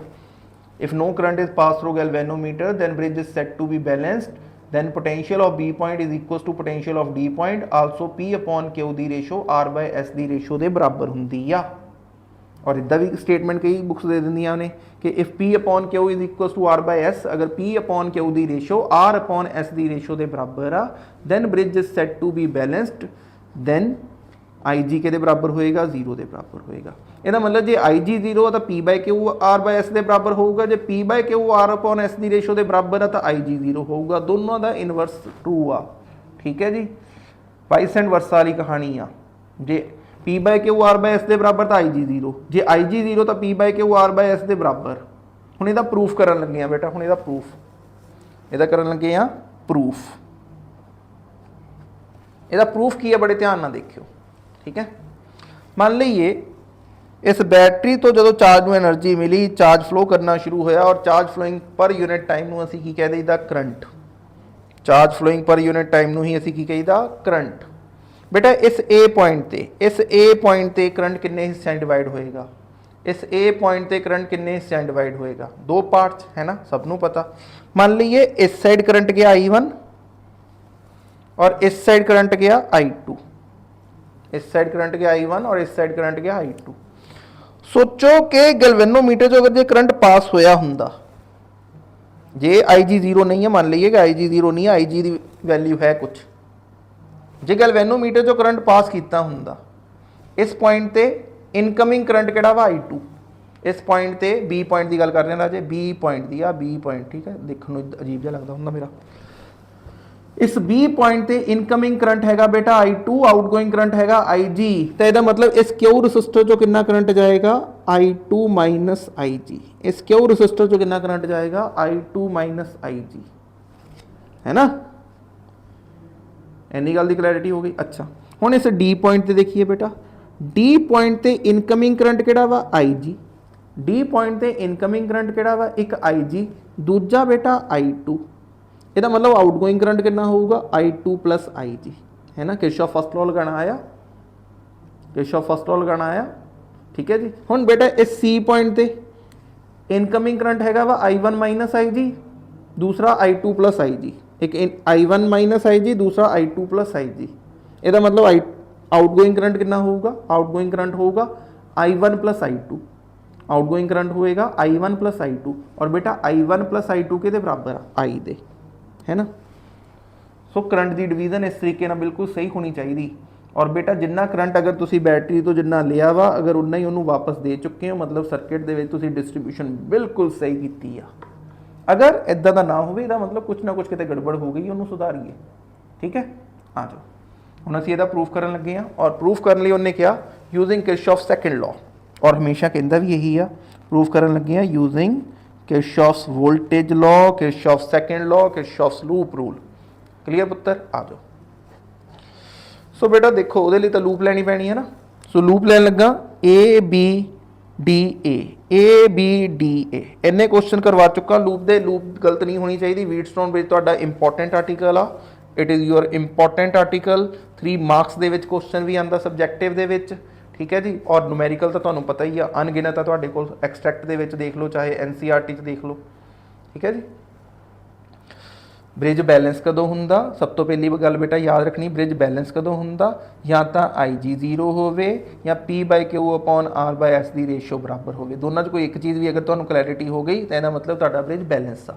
If no current is passed through galvanometer, then bridge is said to be balanced, then potential of B point is equals to potential of D point, also P/Q the ratio R/S the ratio ਦੇ ਬਰਾਬਰ ਹੁੰਦੀ ਆ। और इदा भी statement कई books दे दिंदियां ने कि if P/Q is equals to R/S, अगर P/Q की रेशो R/S की रेशो के बराबर आ, then bridge is set to be balanced, then IG के बराबर होएगा, 0 के बराबर होएगा। ਇਹਦਾ मतलब जे IG 0 तो P/Q R/S के बराबर होगा, जे P/Q R/S की रेशो के बराबर है तो IG 0 होगा। दोनों का इनवर्स ट्रू आ, ठीक है जी। वाइस एंड वर्सा वाली कहानी आ, जे P by Q R by S के बराबर तो आई जी जीरो, जे आई जी जीरो तो P by Q R by S के बराबर। हुण इहदा प्रूफ करन लगे आ बेटा, हुण इहदा प्रूफ इहदा करन लगे आ प्रूफ। इहदा प्रूफ की है, बड़े ध्यान नाल देखियो, ठीक है। मान लीए इस बैटरी तो जो चार्ज में एनर्जी मिली, चार्ज फ्लो करना शुरू होया और charge flowing per unit time नूं असीं की कह दईदा current. Charge flowing per unit time नूं ही असीं की कहीदा करंट। बेटा इस ए पॉइंट ते करंट किन्ने हिस्सों डिवाइड होएगा, इस ए पॉइंट ते करंट किन्ने हिस्सों डिवाइड होएगा, दो पार्ट्स है ना, सबनों पता। मान लीए इस साइड करंट गया I1 और इस साइड करंट गया I2, इस साइड करंट गया I1 और इस साइड करंट गया I2। सोचो कि गैल्वेनोमीटर जो अगर जो करंट पास होया हुंदा, जे IG जीरो नहीं है, मान लीए कि IG जीरो नहीं है, IG की वैल्यू है कुछ, जे गैल्वेनोमीटर जो करंट पास किया हुंदा, इस पॉइंट ते इनकमिंग करंट किहड़ा वा I2, इस पॉइंट ते बी पॉइंट की गल कर रहे हैं राजे, बी पॉइंट की आ बी पॉइंट, ठीक है, देखने में अजीब जिहा लगता हुंदा मेरा। इस बी पॉइंट ते इनकमिंग करंट हैगा बेटा I2, आउटगोइंग करंट हैगा IG, तो इसका मतलब इस क्यू रसिस्टर चो कितना करंट जाएगा I2 माइनस IG, इस क्यू रसिस्टर चो कितना करंट जाएगा I2 माइनस IG, है ना। इन्नी गल की क्लैरिटी हो गई। अच्छा हुण इस डी पॉइंट ते देखिए बेटा, डी पॉइंट ते इनकमिंग करंट किहड़ा वा IG, डी पॉइंट ते इनकमिंग करंट किहड़ा वा, एक IG, दूजा बेटा I2। ਇਹਦਾ मतलब आउटगोइंग करंट कितना होगा I2 प्लस IG, है ना। किरचॉफ फर्स्ट लॉ लगाना आया, किरचॉफ फर्स्ट लॉ लगाना आया, ठीक है जी। हुण बेटा इस C पॉइंट ते इनकमिंग करंट हैगा वा I1 माइनस IG, दूसरा I2 प्लस IG, एक I1 माइनस IG, दूसरा I2 प्लस IG। ਇਹਦਾ मतलब आउटगोइंग करंट कितना होगा, आउटगोइंग करंट होगा I1 plus I2, outgoing current होएगा I1 प्लस I2, और बेटा I1 प्लस I2 के बराबर आ I दे, है ना। सो करंट की डिवीजन इस तरीके ना बिल्कुल सही होनी चाहिए। और बेटा जिन्ना करंट अगर तुसी बैटरी तो जिन्ना लिया वा, अगर उन्ना ही उन्होंने वापस दे चुके हो, मतलब सर्किट दे विच तुसी डिस्ट्रीब्यूशन बिल्कुल सही की आ। अगर इदा का ना हो, मतलब कुछ ना कुछ कितने गड़बड़ हो गई, उन्होंने सुधारिए, ठीक है। आ जाओ हुण असीं इहदा प्रूफ करन लगे हाँ, और प्रूफ करने लिए उन्हें क्या, यूजिंग किरचॉफ सेकंड लॉ, और हमेशा कहता भी यही आ, प्रूफ करन लगे हाँ using Kirchhoff's voltage law, Kirchhoff second law, Kirchhoff's loop rule. Clear पुत्र, आ जाओ। सो बेटा देखो वो लिए तो लूप लैनी पैनी है ना। सो लूप लैन लगा ABDA इन्ने क्वेश्चन करवा चुका लूप दे। लूप गलत नहीं होनी चाहिए। व्हीटस्टोन ब्रिज तुहाडा इंपॉर्टेंट आर्टिकल आ, it is your important article. 3 marks दे विच क्वेश्चन भी आंदा सबजैक्टिव दे विच, ठीक है जी। और न्यूमेरिकल तो तुहानूं पता ही आ, अनगिनत है तुहाडे कोल, एक्सट्रैक्ट दे विच देख लो, चाहे NCERT च देख लो, ठीक है जी। ब्रिज बैलेंस कदों हुंदा, सब तो पहली गल बेटा याद रखनी, ब्रिज बैलेंस कदों हुंदा, या तो IG जीरो होवे या P/Q अपॉन R/S की रेशो बराबर होवे। दोनों च कोई एक चीज़ भी अगर तुहानूं क्लैरिटी हो गई तो इसका मतलब तुहाडा ब्रिज बैलेंस आ।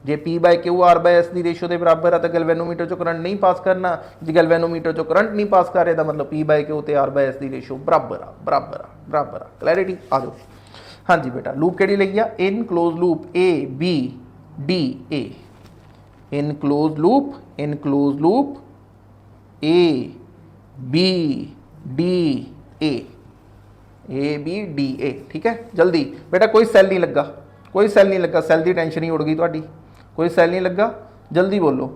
जे P/Q R/S की रेशो के बराबर है तो गैल्वेनोमीटर चो करंट नहीं पास करना, जो गैल्वेनोमीटर चो करंट नहीं पास कर रहा मतलब P/Q तो R/S की रेशो बराबर आ, बराबर आ, बराबर आ। क्लैरिटी आ जाओ। हाँ जी बेटा, लूप केड़ी लगी आ, in close loop ABDA, in close loop ABDA, ठीक है। जल्दी बेटा, कोई सैल नहीं लगा, कोई सैल नहीं लगा, सैल की टेंशन ही उड़ गई तुहाडी, कोई सैल नहीं लगा, जल्दी बोलो।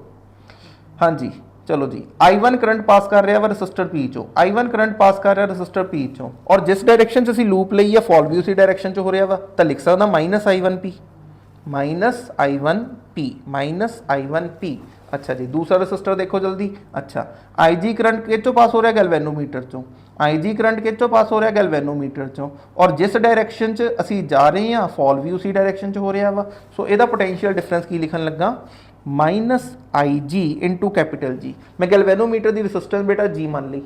हाँ जी चलो जी। I1 करंट पास कर रहा वा रसिस्टर P चो, I1 करंट पास कर रहा रसिस्टर P चो, और जिस डायरेक्शन च असीं लूप लई है फॉल भी उसी डायरेक्शन च हो रहा वा, तो लिख सकदा -I1P, -I1P। अच्छा जी, दूसरा रसिस्टर देखो जल्दी। अच्छा, IG करंट के चो पास हो रहा गैल्वेनोमीटर चो, IG करंट के चो पास हो रहा गैल्वेनोमीटर चो, और जिस डायरेक्शन च असी जा रहे हैं फॉल भी उसी डायरेक्शन च हो रहा वा। सो ਇਹਦਾ पोटेंशियल डिफरेंस की लिखन लगा, -IG इंटू कैपिटल G। मैं गैल्वेनोमीटर की रसिस्टेंस बेटा G मान ली,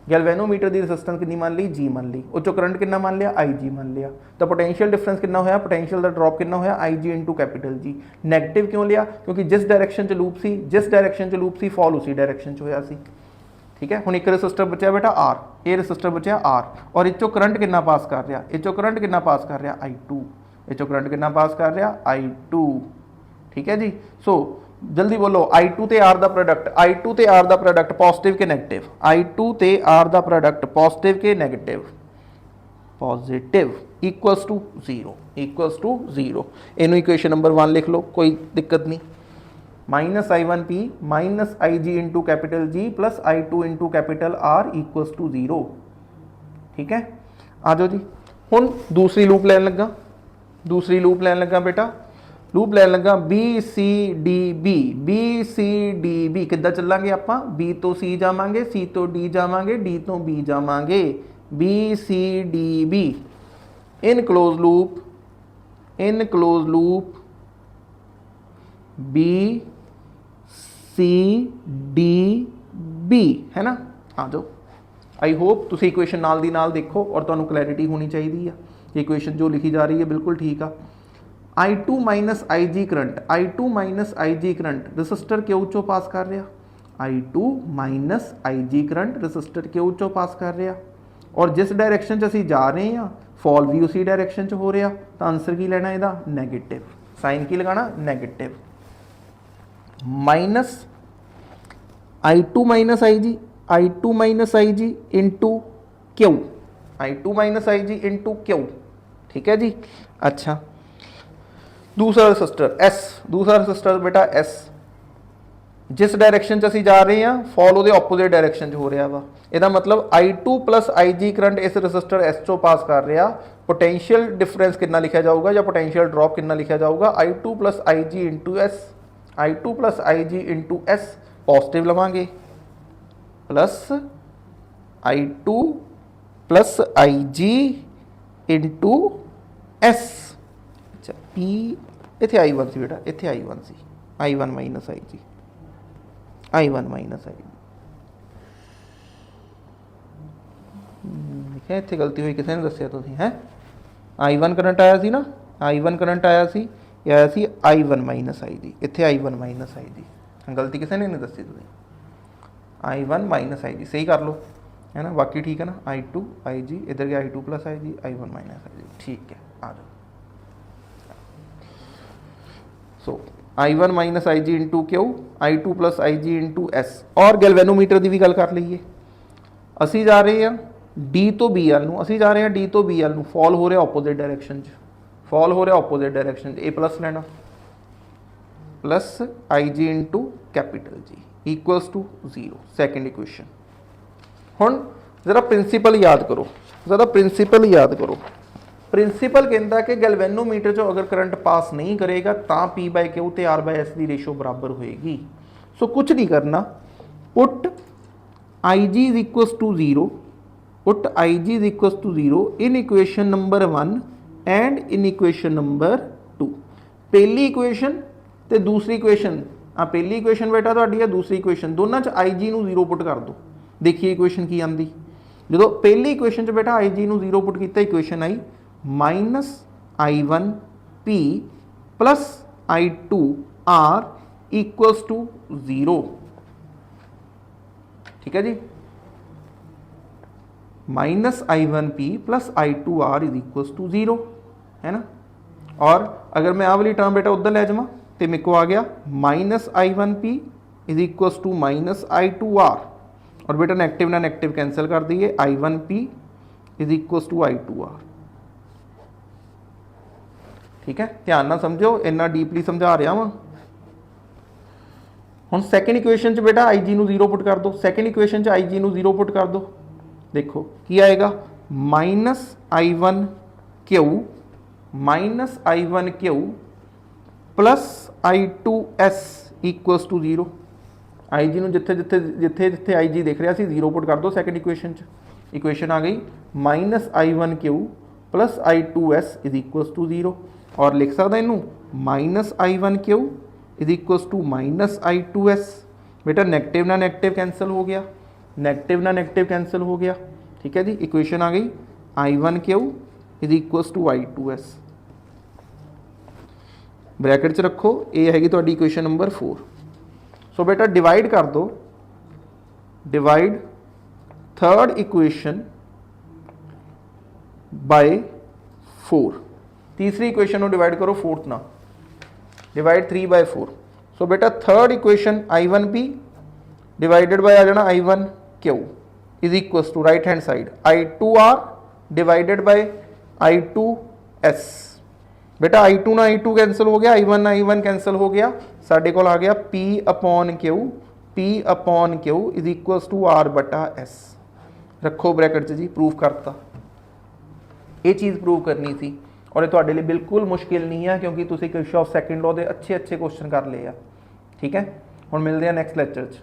गैल्वेनोमीटर की रसिस्टेंस कितनी मान ली, G मान ली, उस करंट कितना मान लिया, IG मान लिया। तो पोटेंशियल डिफरेंस कितना होया, पोटेंशियल का ड्रॉप कितना होया, IG into capital G। Negative क्यों लिया, क्योंकि जिस डायरेक्शन च लूप सी, जिस डायरेक्शन च लूप सी फॉल उसी डायरेक्शन च होया सी, ठीक है। हुण एक रसिस्टर बचा बेटा R, ये रसिस्टर बचा R, और इचों करंट कितना पास कर रहा, इचों करंट कितना पास कर रहा I2, इचों करंट कितना पास कर रहा I2, ठीक है जी। सो जल्दी बोलो, I2 ਤੇ R ਦਾ ਪ੍ਰੋਡਕਟ, I2 ਤੇ R ਦਾ ਪ੍ਰੋਡਕਟ ਪੋਜ਼ਿਟਿਵ ਕਿ ਨੈਗੇਟਿਵ, I2 ਤੇ R ਦਾ ਪ੍ਰੋਡਕਟ ਪੋਜ਼ਿਟਿਵ ਕਿ negative, positive equals to zero. इनू इक्वेशन नंबर 1 लिख लो, कोई दिक्कत नहीं। Minus I1P minus IG into capital G plus I2 into capital R equals to zero. ठीक है, आ जाओ जी। हुण दूसरी लूप लैन लगा, दूसरी लूप लैन लगा बेटा, लूप लैन लगा BCDB। BCDB किद्दां चलांगे आपां, B तो C जावांगे, C तो D जावांगे, D तो B जावांगे। BCDB in closed loop BCDB है ना। आ जाओ, आई होप तुसी इक्वेशन नाल दी नाल देखो और तुहानू क्लैरिटी होनी चाहिए है। इक्वेशन जो लिखी जा रही है बिल्कुल ठीक आ। I2 minus IG current, I2 minus IG current register Q चो पास कर रहा, I2 minus IG current register Q चो पास कर रहा, और जिस डायरैक्शन च असीं जा रहे हैं फॉल भी उसी डायरैक्शन च हो रहा, तो आंसर की लेना इहदा नैगेटिव, साइन की लगाना negative. Minus I2 minus IG, I2 minus IG into Q, I2 minus IG into Q. ठीक है जी। अच्छा, दूसरा रजिस्टर S, दूसरा रजिस्टर बेटा S, जिस डायरैक्शन च असीं जा रहे हैं फॉल उहदे ऑपोजिट डायरैक्शन च हो रहा वा। ਇਹਦਾ मतलब I2 प्लस IG करंट इस रजिस्टर S चो पास कर रहा, पोटेंशियल डिफरेंस कितना लिखा जाऊगा या पोटेंशियल ड्रॉप कितना लिखा जाऊगा, I2 plus IG into S, I2 plus IG into S positive लवांगे, plus I2 plus IG into S। अच्छा, P इत्थे I1 सी बेटा, इत्थे I1 सी, I1 minus IG, I1 minus IG है, इत्थे गलती हुई किसी ने दस्सिया तुसीं है। I1 करंट आया सी ना, I1 करंट आया सी, ये आया सी I1 माइनस IG, इत्थे I1 माइनस IG, गलती किसी ने नहीं दसी तुसीं, I1 माइनस IG सही कर लो है ना, बाकी ठीक है ना। I2 IG इधर गया I2 plus IG, I1 minus IG, ठीक है। आ जाओ, सो I1 minus IG into Q, I2 plus IG into S। और गैल्वेनोमीटर की भी गल कर लीए, असी जा रहे हैं D तो B वाल नूं, असी जा रहे हैं D तो B वाल नूं, फॉल हो रहा ऑपोजिट डायरैक्शन च, फॉल हो रहा ऑपोजिट डायरैक्शन च, ए प्लस लेना, plus IG into capital G equals to zero. Second equation. हुण जरा प्रिंसीपल याद करो, ज़रा प्रिंसीपल याद करो। प्रिंसीपल कहता कि गैल्वेनोमीटर चो अगर करंट पास नहीं करेगा तो P/Q ते R/S की रेशो बराबर होएगी। सो कुछ नहीं करना, put IG is equals to zero, put IG is equals to zero in equation number 1 and in equation number 2। पहली इक्वेशन ते दूसरी इक्वेशन, पहली इक्वेशन बेटा तुहाडी है, दूसरी इक्वेशन दोनों च IG नूं जीरो पुट कर दो, देखिए इक्वेशन की आंदी। जो पहली इक्वेशन च बेटा IG नूं जीरो पुट किया, equation I minus I1P plus I2R equals to zero. ठीक है जी, minus I1P plus I2R is equals to zero है ना। और अगर मैं आ वाली टर्म बेटा उधर ले जावा तो मेरे को आ गया minus I1P is equals to minus I2R, और बेटा नेगेटिव ना नेगेटिव कैंसिल कर दिए, I1P is equals to I2R। ठीक है, ध्यान ना समझो, इन्ना डीपली समझा रहा वा। हुण सैकेंड इक्वेशन च बेटा IG नूं जीरो पुट कर दो, सैकेंड इक्वेशन च IG नूं जीरो पुट कर दो, देखो की आएगा minus I1Q minus I1Q plus I2S equals to zero. IG नूं जिथे जिथे जिथे जिथे IG देख रहा सी जीरो पुट कर दो सैकेंड इक्वेशन च, इक्वेशन आ गई minus I1Q plus I2S is equals to zero. और लिख सकता इनू minus I1Q is equals to minus I2S। बेटा नेगेटिव ना नेगेटिव कैंसिल हो गया, नेगेटिव ना नेगेटिव कैंसिल हो गया। ठीक है जी, इक्वेशन आ गई I1Q is equals to I2S। Bracket च रखो, ये हैगी तुहाडी इक्वेशन नंबर 4। सो बेटा डिवाइड कर दो, डिवाइड थर्ड इक्वेशन बाय 4। तीसरी इक्वेशन को डिवाइड करो फोर्थ ना, डिवाइड 3/4। सो बेटा third equation I1P divided by आ जाना I1Q is equals to right hand side I2R divided by I2S। बेटा I2 ना I2 कैंसिल हो गया, I1 ना I1 कैंसिल हो गया, साढ़े को आ गया P upon Q is equals to R बटा S। रखो ब्रैकेट जी, प्रूव करता। ये चीज़ प्रूव करनी सी और ये तुहाडे लिए बिल्कुल मुश्किल नहीं है क्योंकि तुसीं किरचॉफ सैकेंड लॉ दे अच्छे क्वेश्चन कर लिए आ। ठीक है, हुण मिलते हैं नैक्सट लैक्चर च।